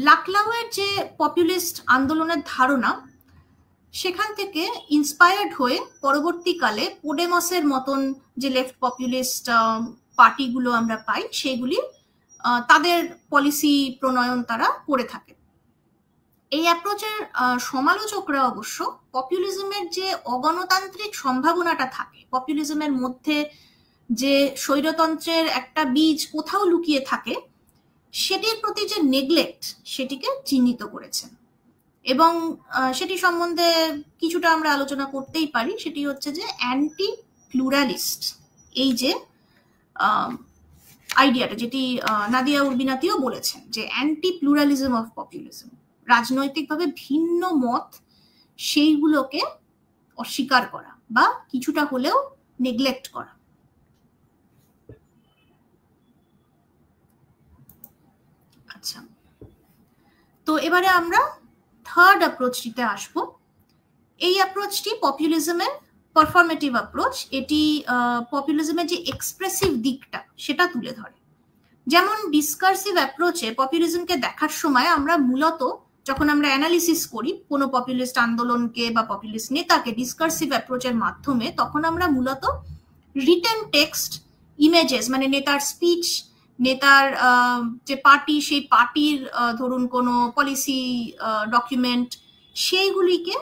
লাকলাউয়ের যে পপুলিস্ট আন্দোলনের ধারণা, সেখান থেকে ইন্সপায়ার্ড হয়ে পরবর্তীকালে পোডেমসের মতন যে লেফট পপুলিস্ট পার্টিগুলো আমরা পাই, সেগুলি তাদের পলিসি প্রণয়ন তারা করে থাকে। এই অ্যাপ্রোচের সমালোচকরা অবশ্য পপুলিজমের যে অগণতান্ত্রিক সম্ভাবনাটা থাকে, পপুলিজমের মধ্যে যে স্বৈরতন্ত্রের একটা বীজ কোথাও লুকিয়ে থাকে, সেটির প্রতি যে নেগলেক্ট, সেটিকে চিহ্নিত করেছেন। এবং সেটি সম্বন্ধে কিছুটা আমরা আলোচনা করতেই পারি। সেটি হচ্ছে যে অ্যান্টি প্লুরালিস্ট, এই যে আইডিয়াটা, যেটি নাদিয়া উরবিনাতিও বলেছেন, যে অ্যান্টি প্লুরালিজম অফ পপুলিজম, রাজনৈতিকভাবে ভিন্ন মত সেইগুলোকে অস্বীকার করা বা কিছুটা হলেও নেগলেক্ট করা। আচ্ছা, তো এবারে আমরা থার্ড অ্যাপ্রোচটিতে আসবো। এই অ্যাপ্রোচটি পপুলিজমের পারফরমেটিভ অ্যাপ্রোচ। এটি পপুলিজমের যে এক্সপ্রেসিভ দিকটা সেটা তুলে ধরে। যেমন ডিসকার্সিভ অ্যাপ্রোচে পপুলিজমকে দেখার সময় আমরা মূলত যখন আমরা অ্যানালিসিস করি কোনো পপুলিস্ট আন্দোলনকে বা পপুলিস্ট নেতাকে ডিসকার্সিভ অ্যাপ্রোচের মাধ্যমে, তখন আমরা মূলত রিটেন টেক্সট, ইমেজেস মানে নেতার স্পিচ, নেতার যে পার্টি, সেই পার্টির ধরুন কোনো পলিসি ডকুমেন্ট, সেইগুলিকে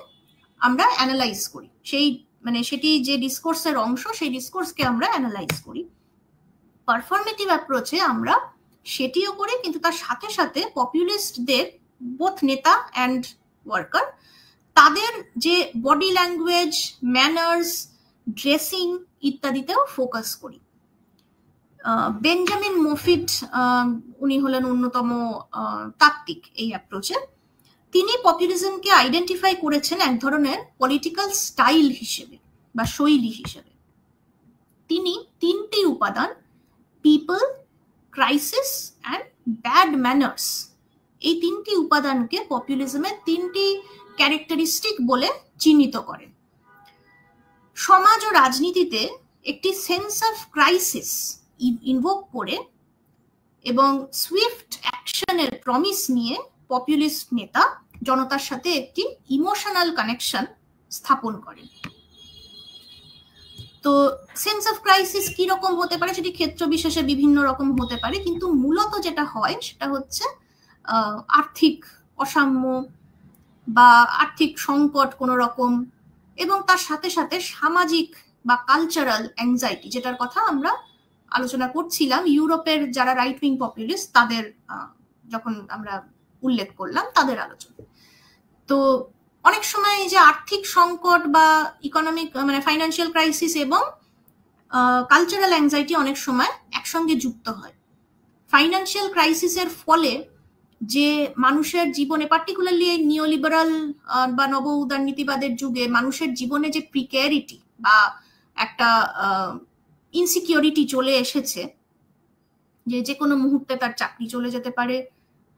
আমরা অ্যানালাইজ করি। সেই মানে সেটি যে ডিসকোর্সের অংশ, সেই ডিসকোর্সকে আমরা অ্যানালাইজ করি। পারফরমেটিভ অ্যাপ্রোচে আমরা সেটিও করি, কিন্তু তার সাথে সাথে পপুলিস্টদের, বোথ নেতা অ্যান্ড ওয়ার্কার, তাদের যে বডি ল্যাঙ্গুয়েজ, ম্যানার্স, ড্রেসিং ইত্যাদিতেও ফোকাস করি। বেঞ্জামিন মফিট উনি হলেন অন্যতম তাত্ত্বিক এই অ্যাপ্রোচে। তিনি পপুলিজমকে আইডেন্টিফাই করেছেন এক ধরনের পলিটিক্যাল স্টাইল হিসেবে বা শৈলী হিসেবে। তিনি তিনটি উপাদান, people, crisis and bad manners, এই তিনটি উপাদানকে পপুলিজমের তিনটি ক্যারেক্টারিস্টিক বলে চিহ্নিত করেন। সমাজ ও রাজনীতিতে একটি সেন্স অফ ক্রাইসিস ইনভোক করে এবং সুইফট অ্যাকশনের প্রমিস নিয়ে পপুলিস্ট নেতা জনতার সাথে একটি ইমোশনাল কানেকশন স্থাপন করেন। তো সেন্স অফ ক্রাইসিস কি রকম হতে পারে সেটি ক্ষেত্র বিশেষে বিভিন্ন রকম হতে পারে, কিন্তু মূলত যেটা হয় সেটা হচ্ছে আর্থিক অসাম্য বা আর্থিক সংকট কোনো রকম, এবং তার সাথে সাথে সামাজিক বা কালচারাল অ্যাংজাইটি, যেটার কথা আমরা আলোচনা করছিলাম ইউরোপের যারা রাইট উইং পপুলিস্ট তাদের যখন আমরা উল্লেখ করলাম তাদের আলোচনা। তো অনেক সময় যে আর্থিক সংকট বা ইকোনমিক মানে ফাইন্যান্সিয়াল ক্রাইসিস এবং কালচারাল অ্যাংজাইটি অনেক সময় একসঙ্গে যুক্ত হয়। ফাইন্যান্সিয়াল ক্রাইসিসের ফলে যে মানুষের জীবনে, পার্টিকুলারলি এই নিওলিবারাল বা নব উদারনীতিবাদের যুগে মানুষের জীবনে যে প্রিকেয়ারিটি বা একটা ইনসিকিউরিটি চলে এসেছে, যে কোনো মুহূর্তে তার চাকরি চলে যেতে পারে,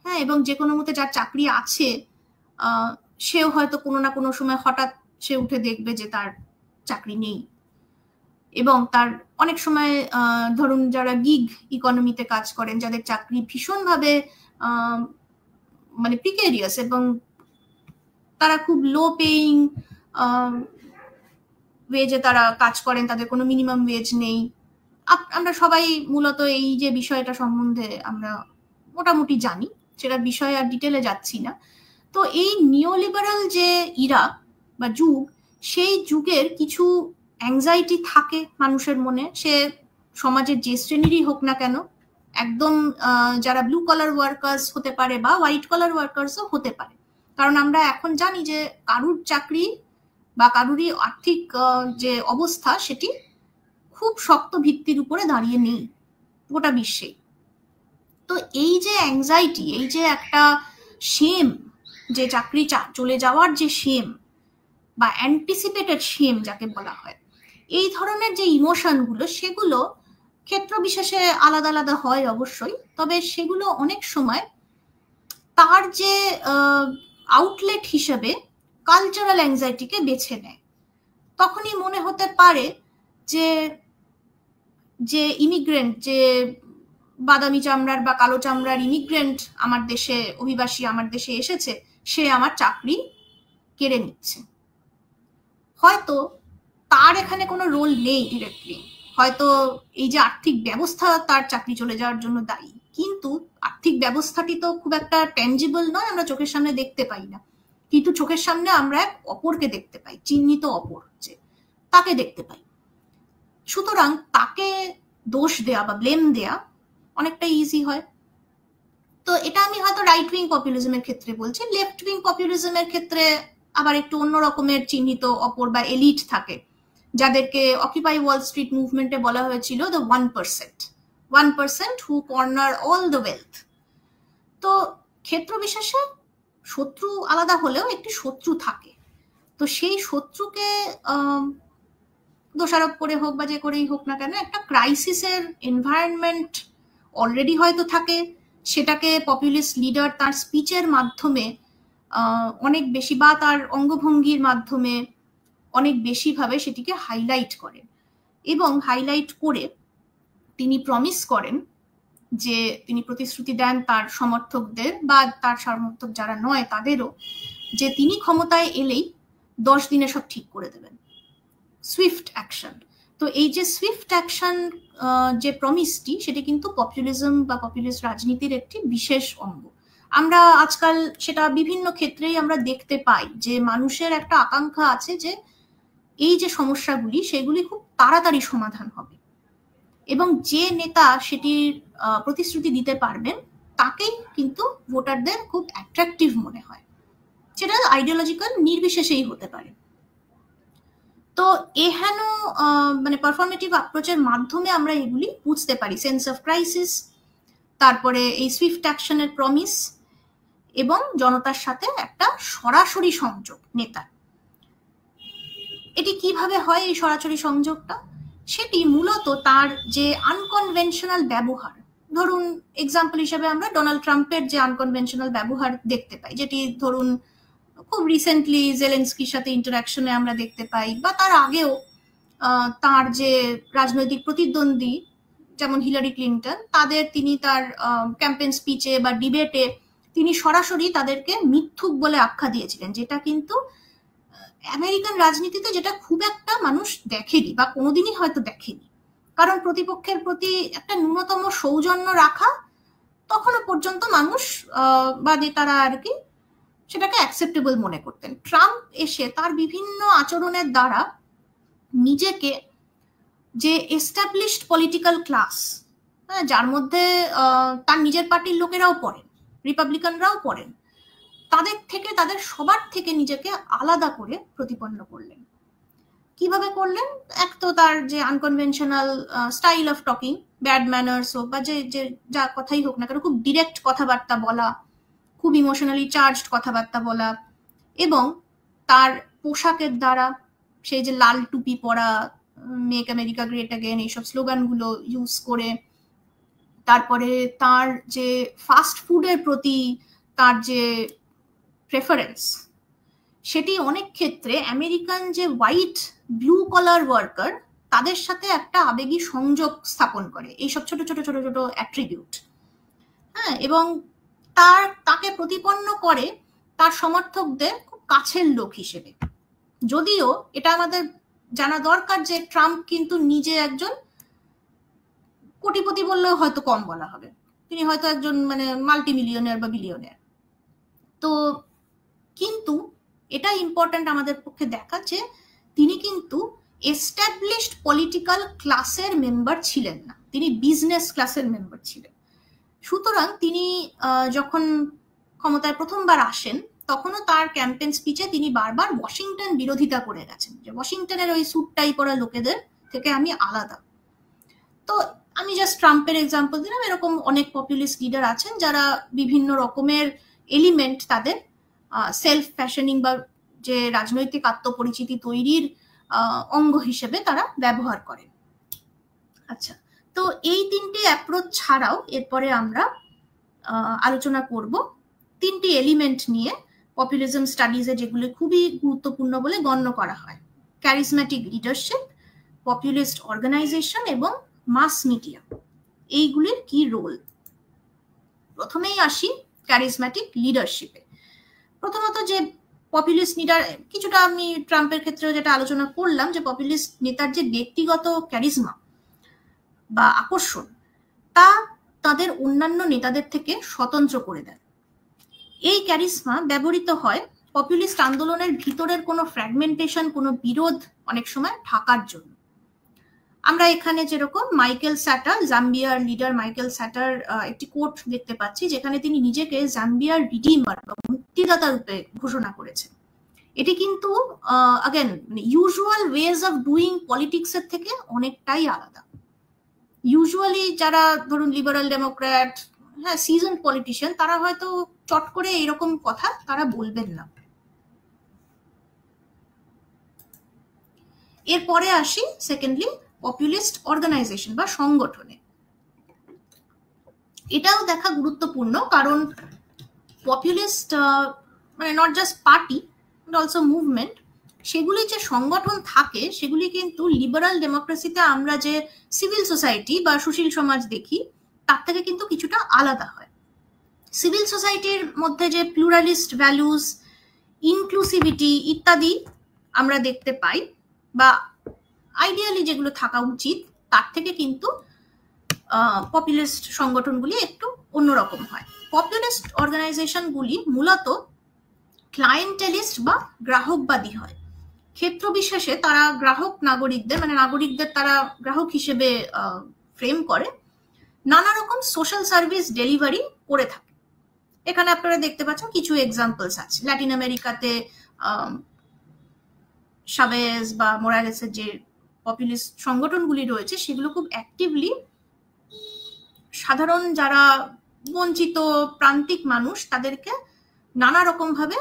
হ্যাঁ, এবং যে কোনো মুহূর্তে যার চাকরি আছে সেও হয়তো কোনো না কোনো সময় হঠাৎ সে উঠে দেখবে যে তার চাকরি নেই। এবং তার অনেক সময় ধরুন যারা গিগ ইকোনমিতে কাজ করেন, যাদের চাকরি ভীষণভাবে মানে প্রিকেরিয়াস এবং তারা খুব লো পেইং ওয়েজে তারা কাজ করেন, তাদের কোনো মিনিমাম ওয়েজ নেই। আমরা সবাই মূলত এই যে বিষয়টা সম্বন্ধে আমরা মোটামুটি জানি, সেটার বিষয়ে আর ডিটেলে যাচ্ছি না। তো এই নিওলিবারাল যে ইরা বা যুগ, সেই যুগের কিছু অ্যাংজাইটি থাকে মানুষের মনে, সে সমাজের যে শ্রেণীরই হোক না কেন, একদম যারা ব্লু কলার ওয়ার্কার্স হতে পারে বা হোয়াইট কলার ওয়ার্কার্সও হতে পারে। কারণ আমরা এখন জানি যে কারুর চাকরি বা কারুরই আর্থিক যে অবস্থা সেটি খুব শক্ত ভিত্তির উপরে দাঁড়িয়ে নেই গোটা বিশ্বে। তো এই যে অ্যাংজাইটি, এই যে একটা শেম, যে চাকরি চলে যাওয়ার যে শেম বা অ্যান্টিসিপেটেড শেম যাকে বলা হয়, এই ধরনের যে ইমোশনগুলো, সেগুলো ক্ষেত্র বিশেষে আলাদা আলাদা হয় অবশ্যই, তবে সেগুলো অনেক সময় তার যে আউটলেট হিসেবে কালচারাল অ্যাংজাইটিকে বেছে নেয়। তখনই মনে হতে পারে যে যে ইমিগ্রেন্ট, যে বাদামি চামড়ার বা কালো চামড়ার ইমিগ্রেন্ট আমার দেশে, অভিবাসী আমার দেশে এসেছে, সে আমার চাকরি কেড়ে নিচ্ছে। হয়তো তার এখানে কোনো রোল নেই ডিরেক্টলি, হয়তো এই যে আর্থিক ব্যবস্থা তার চাকরি চলে যাওয়ার জন্য দায়ী, কিন্তু আর্থিক ব্যবস্থাটি তো খুব একটা ট্যাঞ্জিবল নয়, আমরা চোখের সামনে দেখতে পাই না, কিন্তু চোখের সামনে আমরা এক অপরকে দেখতে পাই, চিহ্নিত অপর, যে তাকে দেখতে পাই। সুতরাং তাকে দোষ দেয়া বা ব্লেম দেয়া অনেকটা ইজি হয়। তো এটা আমি হয়তো রাইট উইং পপুলিজমের ক্ষেত্রে বলছি। লেফট উইং পপুলিজমের ক্ষেত্রে আবার একটু অন্য রকমের চিহ্নিত অপর বা এলিট থাকে, যাদেরকে অকিউপাই ওয়াল স্ট্রিট মুভমেন্টে বলা হয়েছিল the 1% who corner all the wealth. তো ক্ষেত্র বিশেষে শত্রু আলাদা হলেও একটি শত্রু থাকে। তো সেই শত্রুকে দোষারোপ করে হোক বা যে করেই হোক না কেন, একটা ক্রাইসিসের এনভায়রনমেন্ট অলরেডি হয়তো থাকে, সেটাকে পপুলিস্ট লিডার তার স্পিচের মাধ্যমে অনেক বেশি, বা তার অঙ্গভঙ্গির মাধ্যমে অনেক বেশি ভাবে সেটিকে হাইলাইট করেন, এবং হাইলাইট করে তিনি প্রমিস করেন, যে তিনি প্রতিশ্রুতি দেন তার সমর্থকদের বা তার সমর্থক যারা নয় তাদেরও, যে তিনি ক্ষমতায় এলেই 10 দিনে সব ঠিক করে দেবেন, সুইফট অ্যাকশন। তো এই যে সুইফট অ্যাকশন যে প্রমিসটি, সেটি কিন্তু পপুলিজম বা পপুলিস্ট রাজনীতির একটি বিশেষ অঙ্গ। আমরা আজকাল সেটা বিভিন্ন ক্ষেত্রেই আমরা দেখতে পাই, যে মানুষের একটা আকাঙ্ক্ষা আছে যে এই যে সমস্যাগুলি সেগুলি খুব তাড়াতাড়ি সমাধান হবে, এবং যে নেতা সেটির প্রতিশ্রুতি দিতে পারবেন তাকেই কিন্তু ভোটারদের খুব অ্যাট্রাকটিভ মনে হয়, সেটা আইডিওলজিক্যাল নির্বিশেষেই হতে পারে। তো এহেন মানে পারফরমেটিভ অ্যাপ্রোচের মাধ্যমে আমরা এগুলি বুঝতে পারি, সেন্স অফ ক্রাইসিস, তারপরে এই সুইফট অ্যাকশনের প্রমিস, এবং জনতার সাথে একটা সরাসরি সংযোগ নেতার। এটি কিভাবে হয় এই সরাসরি সংযোগটা? সেটি মূলত তার যে আনকনভেনশনাল ব্যবহার, ধরুন এক্সাম্পল হিসেবে আমরা ডোনাল্ড ট্রাম্পের যে আনকনভেনশনাল ব্যবহার দেখতে পাই, যেটি ধরুন খুব রিসেন্টলি জেলেন্সকির সাথে ইন্টারাকশনে আমরা দেখতে পাই, বা তার আগেও তার যে রাজনৈতিক প্রতিদ্বন্দ্বী যেমন হিলারি ক্লিন্টন, তাদের তিনি তার ক্যাম্পেইন স্পিচে বা ডিবেটে তিনি সরাসরি তাদেরকে মিথ্যুক বলে আখ্যা দিয়েছিলেন, যেটা কিন্তু আমেরিকান রাজনীতিতে যেটা খুব একটা মানুষ দেখেনি বা কোনোদিনই হয়তো দেখেনি, কারণ প্রতিপক্ষের প্রতি একটা ন্যূনতম সৌজন্য রাখা তখনো পর্যন্ত মানুষ বা নেতারা আর কি সেটাকে অ্যাকসেপ্টেবল মনে করতেন। ট্রাম্প এসে তার বিভিন্ন আচরণের দ্বারা নিজেকে যে এস্টাবলিশড পলিটিক্যাল ক্লাস, যার মধ্যে তার নিজের পার্টির লোকেরাও পড়েন, রিপাবলিকানরাও পড়েন, তাদের থেকে, তাদের সবার থেকে নিজেকে আলাদা করে প্রতিপন্ন করলেন। কিভাবে করলেন? এক তো তার যে unconventional style of talking, bad manners হোক বা যে যা কথাই হোক না কেন, খুব ডিরেক্ট কথাবার্তা বলা, খুব ইমোশনালি চার্জড কথাবার্তা বলা, এবং তার পোশাকের দ্বারা সেই যে লাল টুপি পরা, মেক আমেরিকা গ্রেট অ্যাগেন, এইসব স্লোগানগুলো ইউজ করে, তারপরে তার যে ফাস্ট ফুডের প্রতি তার যে প্রেফারেন্স, সেটি অনেক ক্ষেত্রে আমেরিকান যে হোয়াইট ব্লু কলার ওয়ার্কার তাদের সাথে একটা আবেগী সংযোগ স্থাপন করে, এইসব ছোট ছোট ছোট ছোট অ্যাট্রিবিউট। হ্যাঁ, এবং তাকে প্রতিপন্ন করে তার সমর্থকদের খুব কাছের লোক হিসেবে। যদিও এটা আমাদের জানা দরকার যে ট্রাম্প কিন্তু নিজে একজন কোটিপতি বললেও হয়তো কম বলা হবে, তিনি হয়তো একজন মানে মাল্টি মিলিয়নিয়ার বা বিলিয়নিয়ার। তো কিন্তু এটা ইম্পর্টেন্ট আমাদের পক্ষে দেখা, যে তিনি কিন্তু এস্টাবলিশড পলিটিক্যাল ক্লাসের মেম্বার ছিলেন না, তিনি বিজনেস ক্লাসের মেম্বার ছিলেন। সুতরাং তিনি যখন ক্ষমতায় প্রথমবার আসেন, তখনও তার ক্যাম্পেইন স্পিচে তিনি বারবার ওয়াশিংটন বিরোধিতা করে গেছেন, যে ওয়াশিংটনের ওই স্যুট টাই পরা লোকেদের থেকে আমি আলাদা। তো আমি জাস্ট ট্রাম্পের এক্সাম্পল দিলাম, এরকম অনেক পপুলিস্ট লিডার আছেন যারা বিভিন্ন রকমের এলিমেন্ট তাদের সেলফ ফ্যাশনিং বা যে রাজনৈতিক আত্মপরিচিতি তৈরির অঙ্গ হিসেবে তারা ব্যবহার করেন। আচ্ছা, তো এই তিনটি অ্যাপ্রোচ ছাড়াও এরপরে আমরা আলোচনা করব তিনটি এলিমেন্ট নিয়ে পপুলিজম স্টাডিজে, যেগুলো খুবই গুরুত্বপূর্ণ বলে গণ্য করা হয়: ক্যারিজম্যাটিক লিডারশিপ, পপুলিস্ট অর্গানাইজেশন এবং মাস মিডিয়া। এইগুলির কি রোল? প্রথমেই আসি ক্যারিজম্যাটিক লিডারশিপে। প্রথমত যে পপুলিস্ট লিডার, কিছুটা আমি ট্রাম্পের ক্ষেত্রে যেটা আলোচনা করলাম, যে পপুলিস্ট নেতার যে ব্যক্তিগত ক্যারিজমা বা আকর্ষণ, তা তাদের অন্যান্য নেতাদের থেকে স্বতন্ত্র করে দেয়। এই ক্যারিজমা ব্যবহৃত হয় পপুলিস্ট আন্দোলনের ভিতরের কোনো ফ্র্যাগমেন্টেশন, কোনো বিরোধ অনেক সময় ঢাকার জন্য। আমরা এখানে যেরকম মাইকেল স্যাটার, জাম্বিয়ার লিডার মাইকেল স্যাটার একটি কোট দেখতে পাচ্ছি, যেখানে তিনি নিজেকে জাম্বিয়ার রিডিমার বা মুক্তিদাতা রূপে ঘোষণা করেছেন। এটি কিন্তু again usual ways of doing politics এর থেকে অনেকটাই আলাদা। ইউজুয়ালি যারা ধরুন লিবারাল ডেমোক্র্যাট, হ্যাঁ, সিজনড পলিটিশিয়ান, তারা হয়তো চট করে এরকম কথা তারা বলবেন না। এরপরে আসি সেকেন্ডলি পপুলিস্ট অর্গানাইজেশন বা সংগঠনে। এটাও দেখা গুরুত্বপূর্ণ, কারণ পপুলিস্ট মানে not just party but also movement, সেগুলি যে সংগঠন থাকে সেগুলি কিন্তু লিবারাল ডেমোক্রেসিতে আমরা যে সিভিল সোসাইটি বা সুশীল সমাজ দেখি তার থেকে কিন্তু কিছুটা আলাদা হয়। সিভিল সোসাইটির মধ্যে যে প্লুরালিস্ট ভ্যালুস, ইনক্লুসিভিটি ইত্যাদি আমরা দেখতে পাই বা আইডিয়ালি যেগুলো থাকা উচিত, তার থেকে কিন্তু পপুলিস্ট সংগঠনগুলি একটু অন্যরকম হয়। পপুলিস্ট অর্গানাইজেশনগুলি মূলত ক্লায়েন্টেলিস্ট বা গ্রাহকবাদী হয়। ক্ষেত্র বিশেষে তারা গ্রাহক নাগরিকদের, মানে নাগরিকদের তারা গ্রাহক হিসেবে ফ্রেম করে, নানা রকম সোশ্যাল সার্ভিস ডেলিভারি করে থাকে। এখানে আপনারা দেখতে পাচ্ছেন কিছু এক্সাম্পলস আছে। ল্যাটিন আমেরিকাতে শাভেজ বা মোরালেসের যে পপুলিস্ট সংগঠনগুলি রয়েছে সেগুলো খুব অ্যাক্টিভলি সাধারণ যারা বঞ্চিত প্রান্তিক মানুষ তাদেরকে নানা রকম ভাবে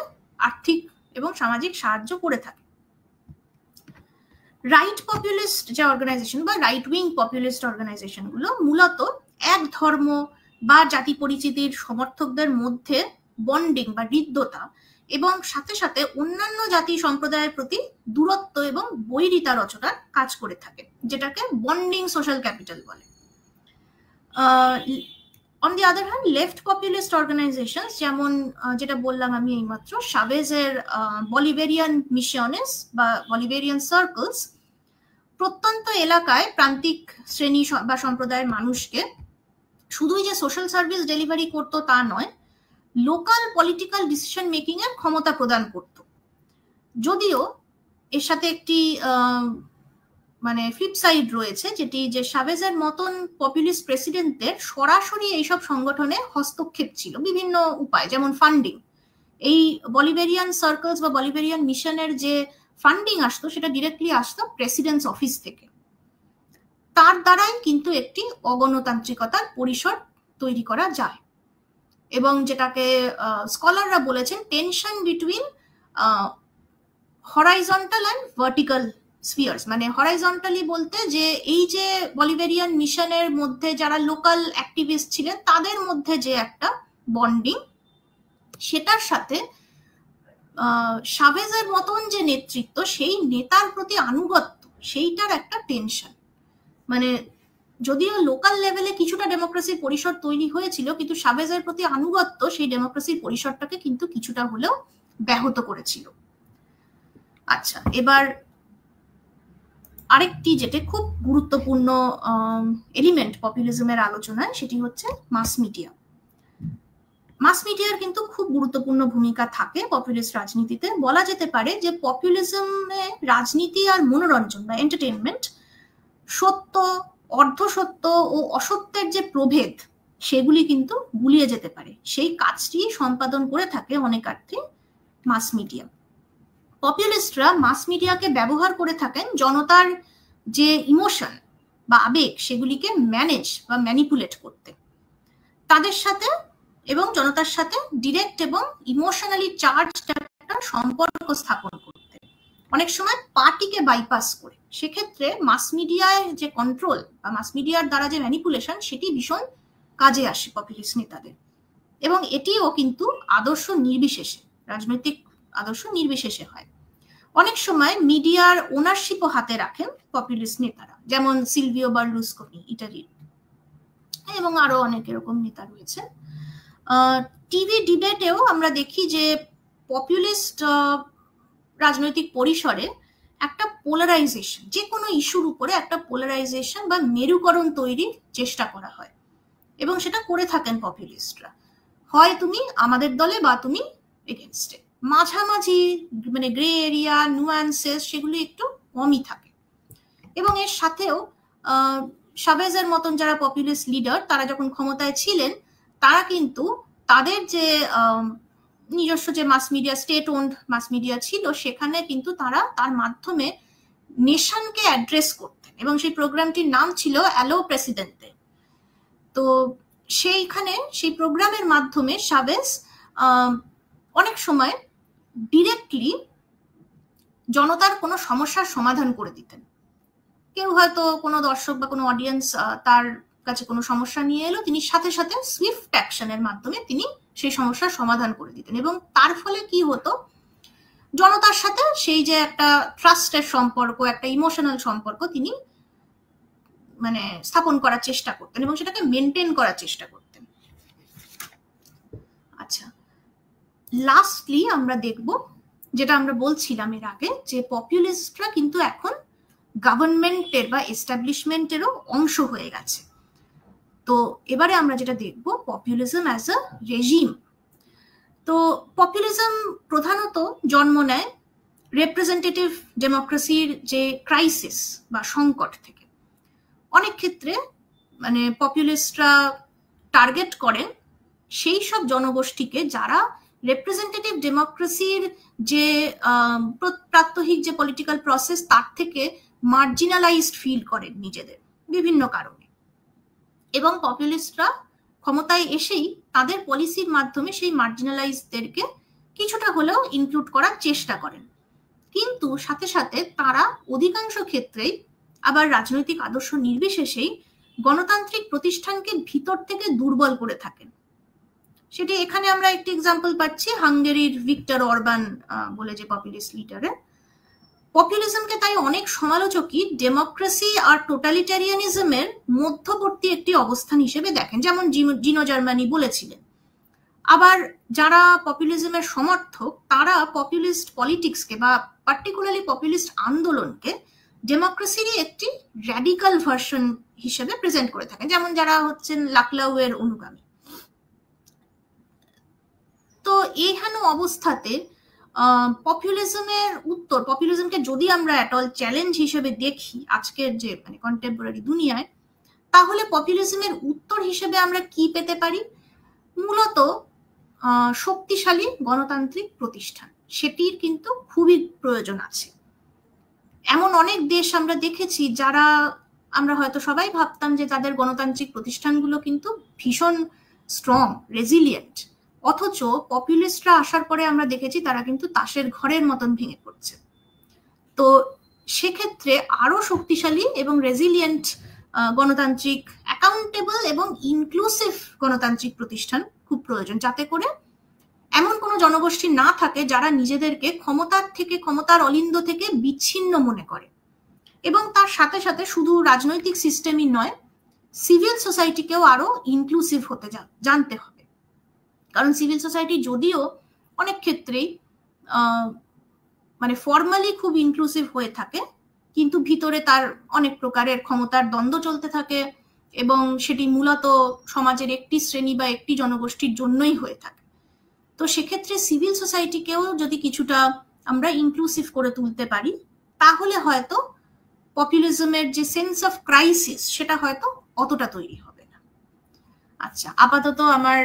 আর্থিক এবং সামাজিক সাহায্য করে থাকে। রাইট পপুলিস্ট যে অর্গানাইজেশন বা রাইট উইং পপুলিস্ট অর্গানাইজেশন গুলো মূলত এক ধর্ম বা জাতি পরিচিতির সমর্থকদের মধ্যে বন্ডিং বা হৃদ্যতা এবং সাথে সাথে অন্যান্য জাতি সম্প্রদায়ের প্রতি দূরত্ব এবং বৈরিতা রচনার কাজ করে থাকে, যেটাকে বন্ডিং সোশ্যাল ক্যাপিটাল বলে। On the other hand left populist organisations, যেমন যেটা বললাম আমি এইমাত্র, শাভেজের বলিভেরিয়ান মিশনেস বা বলিভেরিয়ান সার্কেলস, প্রত্যন্ত এলাকায় প্রান্তিক শ্রেণী বা সম্প্রদায়ের মানুষকে শুধুই যে সোশ্যাল সার্ভিস ডেলিভারি করতো তা নয়, লোকাল পলিটিক্যাল ডিসিশন মেকিং এর ক্ষমতা প্রদান করত। যদিও এর সাথে একটি মানে ফ্লিপ সাইড রয়েছে, যেটি যে শাভেজের মতন পপুলিস্ট প্রেসিডেন্টদের সরাসরি এইসব সংগঠনে হস্তক্ষেপ ছিল বিভিন্ন উপায়, যেমন ফান্ডিং। এই বলিভেরিয়ান সার্কেলস বা বলিভেরিয়ান মিশনের যে ফান্ডিং আসতো সেটা ডিরেক্টলি আসতো প্রেসিডেন্টস অফিস থেকে। তার দ্বারাই কিন্তু একটি অগণতান্ত্রিকতার পরিসর তৈরি করা যায়, এবং যেটাকে স্কলাররা বলেছেন tension between horizontal and vertical স্ফিয়ার্স। মানে হরাইজন্টালি বলতে যে এই যে বলিভেরিয়ান মিশনের মধ্যে যারা লোকাল অ্যাক্টিভিস্ট ছিলেন তাদের মধ্যে যে একটা বন্ডিং, সেটার সাথে শাভেজের মতন যে নেতৃত্ব সেই নেতার প্রতি আনুগত্য, সেইটার একটা টেনশন। মানে যদিও লোকাল লেভেলে কিছুটা ডেমোক্রেসির পরিসর তৈরি হয়েছিল, কিন্তু শাভেজের প্রতি আনুগত্য সেই ডেমোক্রেসির পরিসরটাকে কিন্তু কিছুটা হলেও ব্যাহত করেছিল। আচ্ছা, এবার আরেকটি যেটা খুব গুরুত্বপূর্ণ এলিমেন্ট পপুলিজমের আলোচনায়, সেটি হচ্ছে মাস মিডিয়া। মাস মিডিয়ার কিন্তু খুব গুরুত্বপূর্ণ ভূমিকা থাকে পপুলিস্ট রাজনীতিতে। বলা যেতে পারে যে পপুলিজমে রাজনীতি আর মনোরঞ্জন বা এন্টারটেনমেন্ট, সত্য, অর্ধসত্য ও অসত্যের যে প্রভেদ সেগুলি কিন্তু গুলিয়ে যেতে পারে। সেই কাজটি সম্পাদন করে থাকে অনেকার্থে মাস মিডিয়া। পপুলিস্টরা মাস মিডিয়াকে ব্যবহার করে থাকেন জনতার যে ইমোশন বা আবেগ সেগুলিকে ম্যানেজ বা ম্যানিপুলেট করতে, তাদের সাথে এবং জনতার সাথে ডিরেক্ট এবং ইমোশনালি চার্জ একটা সম্পর্ক স্থাপন করতে, অনেক সময় পার্টিকে বাইপাস করে। সেক্ষেত্রে মাস মিডিয়ায় যে কন্ট্রোল বা মাস মিডিয়ার দ্বারা যে ম্যানিপুলেশন সেটি ভীষণ কাজে আসে পপুলিস্ট নেতাদের, এবং এটিও কিন্তু আদর্শ নির্বিশেষে, রাজনৈতিক আদর্শ নির্বিশেষে হয়। অনেক সময় মিডিয়ার ওনারশিপও হাতে রাখেন পপুলিস্ট নেতারা, যেমন সিলভিও বার্লুসকোনি ইটালির, এবং আরো অনেক এরকম নেতা রয়েছে। টিভি ডিবেটেও আমরা দেখি যে পপুলিস্ট রাজনৈতিক পরিসরে একটা পোলারাইজেশন, যে কোনো ইস্যুর উপরে একটা পোলারাইজেশন বা মেরুকরণ তৈরির চেষ্টা করা হয়, এবং সেটা করে থাকেন পপুলিস্টরা। হয় তুমি আমাদের দলে বা তুমি এগেনস্টে, মাঝামাঝি মানে গ্রে এরিয়া নুয়ান্সেস সেগুলো একটু কমই থাকে। এবং এর সাথেও শাভেজের মতন যারা পপুলিস্ট লিডার তারা যখন ক্ষমতায় ছিলেন, তারা কিন্তু তাদের যে নিজস্ব যে mass media, state owned mass media ছিল, সেখানে কিন্তু তারা তার মাধ্যমে নেশনকে অ্যাড্রেস করতেন, এবং সেই প্রোগ্রামটির নাম ছিল অ্যালো প্রেসিডেন্টে। তো সেইখানে সেই প্রোগ্রামের মাধ্যমে শাভেজ অনেক সময় ডিরেক্টলি জনতার কোনো সমস্যার সমাধান করে দিতেন। কেউ হয়তো কোনো দর্শক বা কোনো অডিয়েন্স তার কাছে কোনো সমস্যা নিয়ে এলো, তিনি সাথে সাথে সুইফট অ্যাকশনের মাধ্যমে তিনি সেই সমস্যার সমাধান করে দিতেন। এবং তার ফলে কি হতো, জনতার সাথে সেই যে একটা ট্রাস্টের সম্পর্ক, একটা ইমোশনাল সম্পর্ক তিনি মানে স্থাপন করার চেষ্টা করতেন এবং সেটাকে মেনটেন করার চেষ্টা করতেন। আচ্ছা, লাস্টলি আমরা দেখব, যেটা আমরা বলছিলাম এর আগে, যে পপুলিস্টরা কিন্তু এখন গভর্নমেন্টের বা এস্টাবলিশমেন্টেরও অংশ হয়ে গেছে। তো এবারে আমরা যেটা দেখব, পপুলিজম অ্যাজ আ রেজিম। তো পপুলিজম প্রধানত জন্ম নেয় রিপ্রেজেন্টেটিভ ডেমোক্রেসির যে ক্রাইসিস বা সংকট থেকে। অনেক ক্ষেত্রে মানে পপুলিস্টরা টার্গেট করেন সেই সব জনগোষ্ঠীকে যারা রিপ্রেজেন্টেটিভ ডেমোক্রেসির যে প্রাত্যহিক যে পলিটিক্যাল প্রসেস তার থেকে মার্জিনালাইজড ফিল করেন নিজেদের বিভিন্ন কারণে। এবং পপুলিস্টরা ক্ষমতায় এসেই তাদের পলিসির মাধ্যমে সেই মার্জিনালাইজদেরকে কিছুটা হলেও ইনক্লুড করার চেষ্টা করেন। কিন্তু সাথে সাথে তারা অধিকাংশ ক্ষেত্রেই আবার রাজনৈতিক আদর্শ নির্বিশেষেই গণতান্ত্রিক প্রতিষ্ঠানকে ভিতর থেকে দুর্বল করে থাকেন। সেটি এখানে আমরা একটি এক্সাম্পল পাচ্ছি হাঙ্গেরির ভিক্টর অরবান বলে যে পপুলিস্ট লিডারের। পপুলিজমকে তাই অনেক সমালোচকই ডেমোক্রেসি আর টোটালিটারিয়ানিজমের মধ্যবর্তী একটি অবস্থান হিসেবে দেখেন, যেমন জিনো জার্মানি বলেছিলেন। আবার যারা পপুলিজমের সমর্থক তারা পপুলিস্ট পলিটিক্সকে বা পার্টিকুলারলি পপুলিস্ট আন্দোলনকে ডেমোক্রেসিরই একটি র্যাডিক্যাল ভার্সন হিসেবে প্রেজেন্ট করে থাকেন, যেমন যারা হচ্ছেন লাকলাউয়ের অনুগামী। তো এইখানে অবস্থাতে পপুলিজমের উত্তর, পপুলিজমকে যদি আমরা অ্যাট অল চ্যালেঞ্জ হিসেবে দেখি আজকের যে মানে কন্টেম্পোরারি দুনিয়ায়, তাহলে পপুলিজমের উত্তর হিসেবে আমরা কি পেতে পারি? মূলত শক্তিশালী গণতান্ত্রিক প্রতিষ্ঠান, সেটির কিন্তু খুবই প্রয়োজন আছে। এমন অনেক দেশ আমরা দেখেছি যারা আমরা হয়তো সবাই ভাবতাম যে তাদের গণতান্ত্রিক প্রতিষ্ঠানগুলো কিন্তু ভীষণ স্ট্রং, রেজিলিয়েন্ট, অথচ পপুলিস্টরা আসার পরে আমরা দেখেছি তারা কিন্তু তাসের ঘরের মতন ভেঙে পড়ছে। তো সেক্ষেত্রে আরো শক্তিশালী এবং রেজিলিয়েন্ট গণতান্ত্রিক, অ্যাকাউন্টেবল এবং ইনক্লুসিভ গণতান্ত্রিক প্রতিষ্ঠান খুব প্রয়োজন, যাতে করে এমন কোনো জনগোষ্ঠী না থাকে যারা নিজেদেরকে ক্ষমতার থেকে, ক্ষমতার অলিন্দ থেকে বিচ্ছিন্ন মনে করে। এবং তার সাথে সাথে শুধু রাজনৈতিক সিস্টেমই নয়, সিভিল সোসাইটিকেও আরো ইনক্লুসিভ হতে জানতে হবে। কারণ সিভিল সোসাইটি যদিও অনেক ক্ষেত্রেই মানে ফর্মালি খুব ইনক্লুসিভ হয়ে থাকে, কিন্তু ভিতরে তার অনেক প্রকারের ক্ষমতার দ্বন্দ্ব চলতে থাকে এবং সেটি মূলত সমাজের একটি শ্রেণী বা একটি জনগোষ্ঠীর জন্যই হয়ে থাকে। তো সেক্ষেত্রে সিভিল সোসাইটিকেও যদি কিছুটা আমরা ইনক্লুসিভ করে তুলতে পারি, তাহলে হয়তো পপুলিজমের যে সেন্স অফ ক্রাইসিস সেটা হয়তো অতটা তৈরি হবে না। আচ্ছা, আপাতত আমার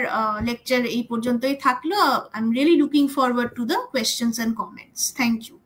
লেকচার এই পর্যন্তই থাকলো। I am really looking forward to the questions and comments. Thank you.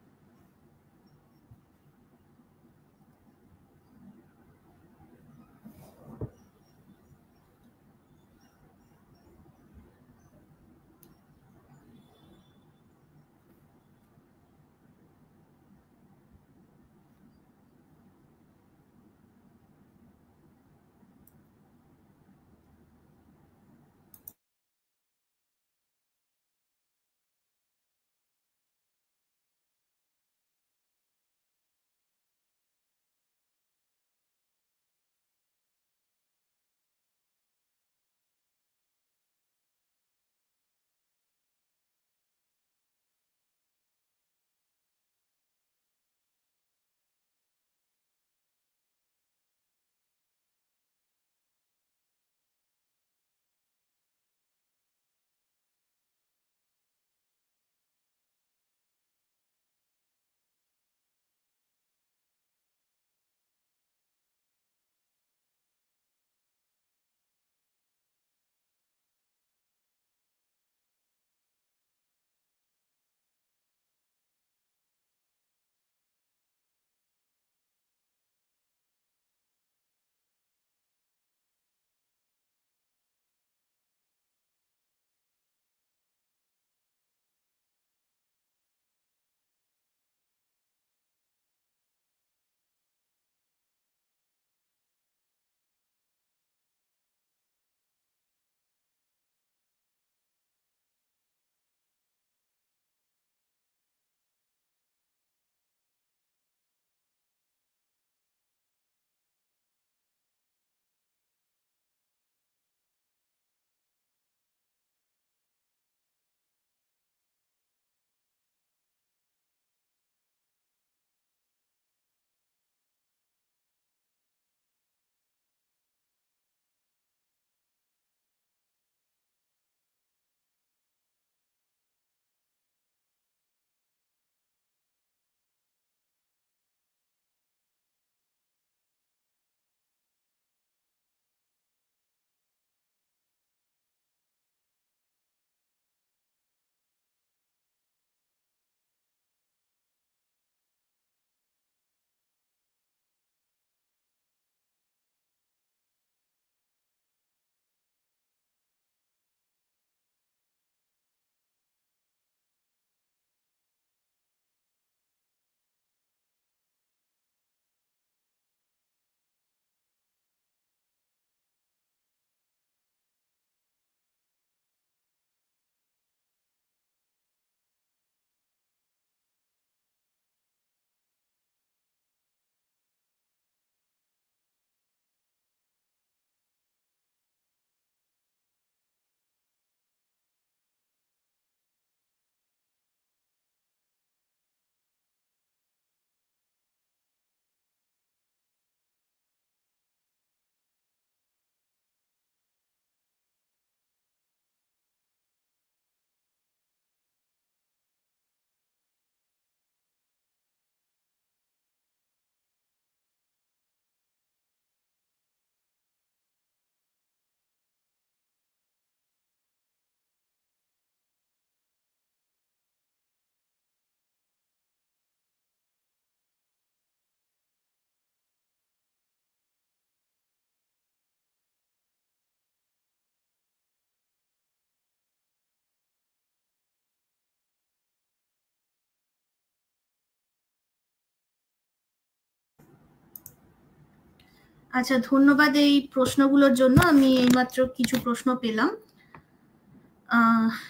আচ্ছা, ধন্যবাদ এই প্রশ্নগুলোর জন্য। আমি এইমাত্র কিছু প্রশ্ন পেলাম।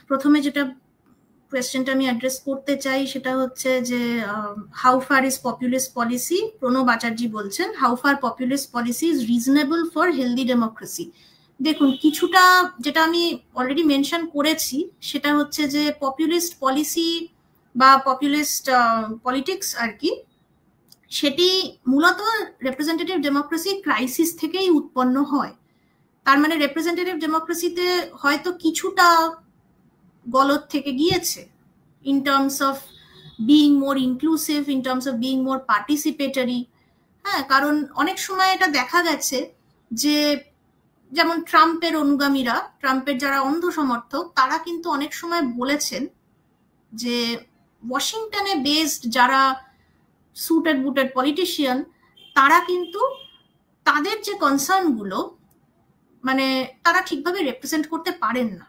প্রথমে যেটা কোয়েশ্চেনটা আমি অ্যাড্রেস করতে চাই সেটা হচ্ছে যে how far is populist policy, Pranab Acharya বলছেন, how far populist policy is reasonable for healthy democracy. দেখুন, কিছুটা যেটা আমি অলরেডি মেনশন করেছি সেটা হচ্ছে যে পপুলিস্ট পলিসি বা পপুলিস্ট পলিটিক্স আর কি, সেটি মূলত রিপ্রেজেন্টেটিভ ডেমোক্রেসি ক্রাইসিস থেকেই উৎপন্ন হয়। তার মানে রিপ্রেজেন্টেটিভ ডেমোক্রেসিতে হয়তো কিছুটা গলদ থেকে গিয়েছে in terms of being more inclusive, in terms of being more participatory। হ্যাঁ, কারণ অনেক সময় এটা দেখা গেছে যে যেমন ট্রাম্পের অনুগামীরা, ট্রাম্পের যারা অন্ধ সমর্থক, তারা কিন্তু অনেক সময় বলেছেন যে ওয়াশিংটনে বেসড যারা সুটেড বুটেড পলিটিশিয়ান, তারা কিন্তু তাদের যে কনসার্নগুলো মানে তারা ঠিকভাবে রিপ্রেজেন্ট করতে পারেন না।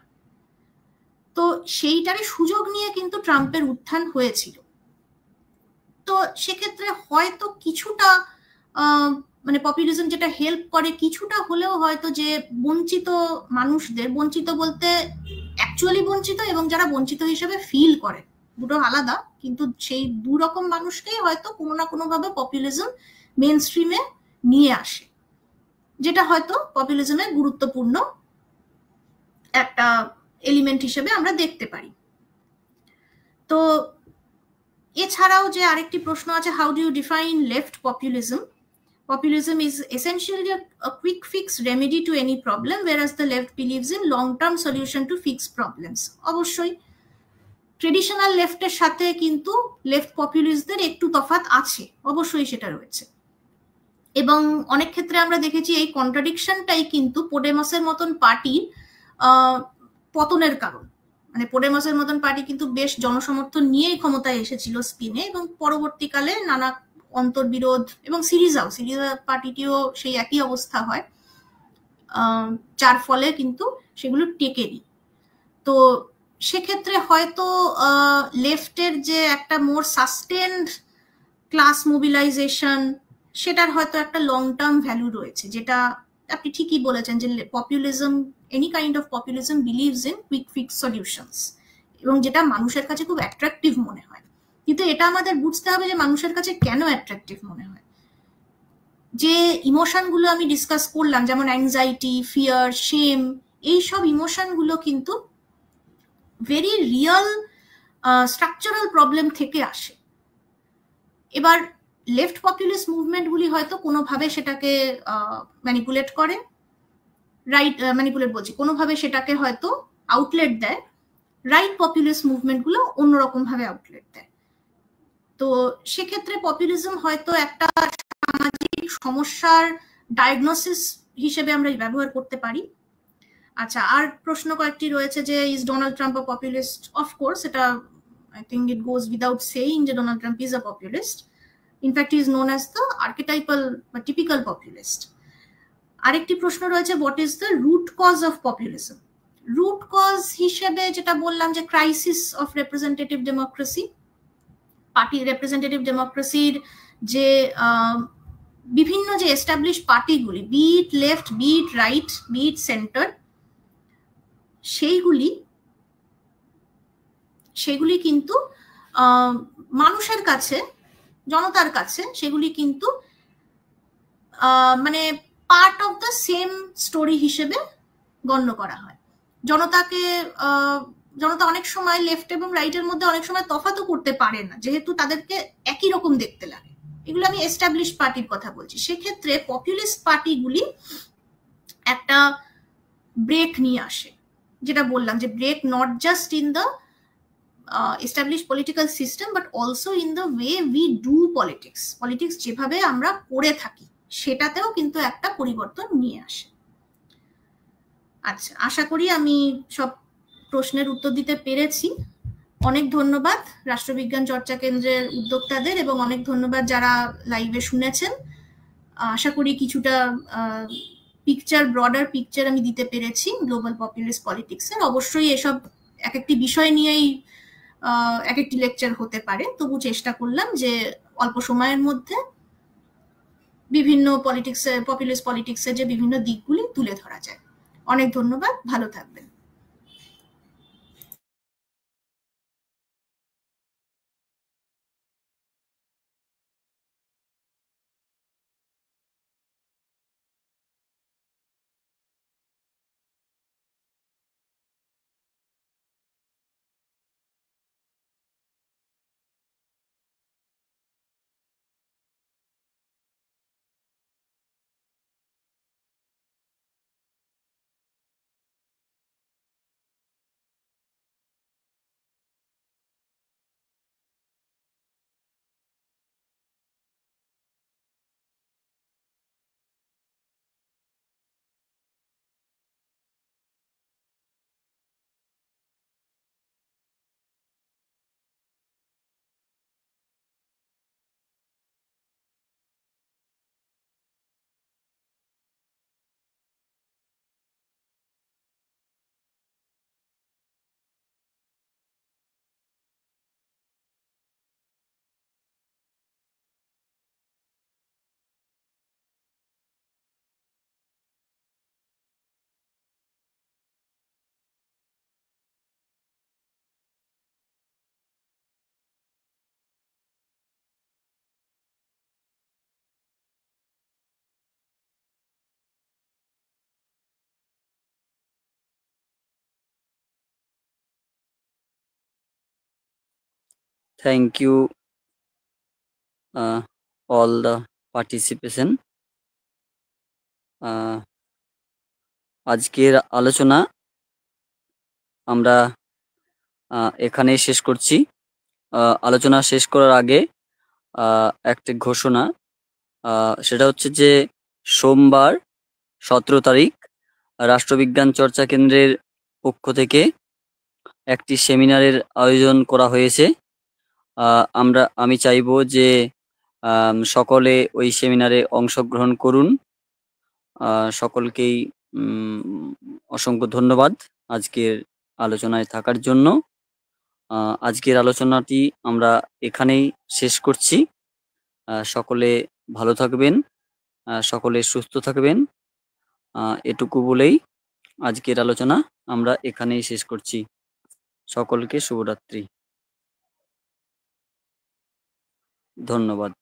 তো সেইটারই সুযোগ নিয়ে কিন্তু ট্রাম্পের উত্থান হয়েছিল। তো সেক্ষেত্রে হয়তো কিছুটা মানে পপুলিজম যেটা হেল্প করে কিছুটা হলেও হয়তো যে বঞ্চিত মানুষদের, বঞ্চিত বলতে অ্যাকচুয়ালি বঞ্চিত এবং যারা বঞ্চিত হিসেবে ফিল করে, দুটো আলাদা, কিন্তু সেই দু রকম মানুষকেই হয়তো কোনো না কোনো ভাবে পপুলিজম মেইন স্ট্রিমে নিয়ে আসে, যেটা হয়তো পপুলিজমের গুরুত্বপূর্ণ একটা এলিমেন্ট হিসেবে আমরা দেখতে পারি। তো এছাড়াও যে আরেকটি প্রশ্ন আছে, how do you define left populism? Populism is essentially a quick fix remedy to any problem, whereas the left believes in long-term solution to fix problems. অবশ্যই ট্রেডিশনাল লেফটের সাথে কিন্তু লেফট পপুলিস্টদের একটু তফাৎ আছে, অবশ্যই সেটা রয়েছে। এবং অনেক ক্ষেত্রে আমরা দেখেছি এই কন্ট্রাডিকশনটাই কিন্তু পোডেমাসের মতন পার্টির পতনের কারণ। মানে পোডেমাসের মতন পার্টি কিন্তু বেশ জনসমর্থন নিয়েই ক্ষমতায় এসেছিল স্পেনে, এবং পরবর্তীকালে নানা অন্তর্বিরোধ এবং সিরিজা পার্টিটিও সেই একই অবস্থা হয়, যার ফলে কিন্তু সেগুলো টেকেনি। তো সেক্ষেত্রে হয়তো লেফটের যে একটা মোর সাস্টেন্ড ক্লাস মোবিলাইজেশন, সেটার হয়তো একটা লং টার্ম ভ্যালু রয়েছে, যেটা আপনি ঠিকই বলেছেন যে populism, any kind of populism believes in quick fix solutions, এবং যেটা মানুষের কাছে খুব অ্যাট্রাকটিভ মনে হয়। কিন্তু এটা আমাদের বুঝতে হবে যে মানুষের কাছে কেন অ্যাট্রাকটিভ মনে হয়। যে ইমোশনগুলো আমি ডিসকাস করলাম, যেমন অ্যাংজাইটি, ফিয়ার, শেম, এইসব ইমোশনগুলো কিন্তু ভেরি রিয়েল স্ট্রাকচারাল প্রবলেম থেকে আসে। এবার লেফট পপুলিস্ট মুভমেন্টগুলি হয়তো কোনোভাবে সেটাকে ম্যানিপুলেট করে, রাইট ম্যানিপুলেট বলছি, কোনোভাবে সেটাকে হয়তো আউটলেট দেয়, রাইট পপুলিস্ট মুভমেন্টগুলো অন্যরকম ভাবে আউটলেট দেয়। তো সেক্ষেত্রে পপুলিজম হয়তো একটা সামাজিক সমস্যার ডায়াগনোসিস হিসেবে আমরা ব্যবহার করতে পারি। আচ্ছা, আর প্রশ্ন কয়েকটি রয়েছে যে is Donald Trump a populist? Of course, এটা I think it goes without saying যে Donald Trump is a populist. In fact is known as the archetypal বা টিপিক্যাল পপুলিস্ট। আরেকটি প্রশ্ন রয়েছে, what is the root cause of populism? Root cause হিসেবে যেটা বললাম যে crisis of representative democracy, party representative ডেমোক্রেসির যে বিভিন্ন যে এস্টাবলিশ পার্টিগুলি, be it left, be it right, be it centre, সেগুলি কিন্তু মানুষের কাছে, জনতার কাছে সেগুলি কিন্তু মানে part of the same story হিসেবে গণ্য করা হয়। জনতা অনেক সময় লেফট এবং রাইটের মধ্যে অনেক সময় তফাৎও করতে পারে না, যেহেতু তাদেরকে একই রকম দেখতে লাগে। এগুলো আমি এস্টাবলিশ পার্টির কথা বলছি। সেক্ষেত্রে পপুলিস্ট পার্টিগুলি একটা ব্রেক নিয়ে আসে, যেটা বললাম যে break not just in the established political system but also in the way we do politics যেভাবে আমরা করে থাকি সেটাতেও কিন্তু একটা পরিবর্তন নিয়ে আসে। আচ্ছা, আশা করি আমি সব প্রশ্নের উত্তর দিতে পেরেছি। অনেক ধন্যবাদ রাষ্ট্রবিজ্ঞান চর্চা কেন্দ্রের উদ্যোক্তাদের, এবং অনেক ধন্যবাদ যারা লাইভে শুনেছেন। আশা করি কিছুটা ব্রডার পিকচার আমি দিতে পেরেছি গ্লোবাল পপুলিস্ট পলিটিক্সের। অবশ্যই এসব এক একটি বিষয় নিয়েই এক একটি লেকচার হতে পারে, তবু চেষ্টা করলাম যে অল্প সময়ের মধ্যে বিভিন্ন পপুলিস্ট পলিটিক্সের যে বিভিন্ন দিকগুলি তুলে ধরা যায়। অনেক ধন্যবাদ, ভালো থাকবেন। Thank you all the participation. আজকের আলোচনা আমরা এখানেই শেষ করছি। আলোচনা শেষ করার আগে একটা ঘোষণা, সেটা হচ্ছে যে সোমবার 17 তারিখ রাষ্ট্রবিজ্ঞান চর্চা কেন্দ্রের পক্ষ থেকে একটি সেমিনারের আয়োজন করা হয়েছে। আমি চাইবো যে সকলে ওই সেমিনারে অংশগ্রহণ করুন। সকলকেই অসংখ্য ধন্যবাদ আজকের আলোচনায় থাকার জন্য। আজকের আলোচনাটি আমরা এখানেই শেষ করছি। সকলে ভালো থাকবেন, সকলে সুস্থ থাকবেন। এটুকু বলেই আজকের আলোচনা আমরা এখানেই শেষ করছি। সকলকে শুভরাত্রি, ধন্যবাদ।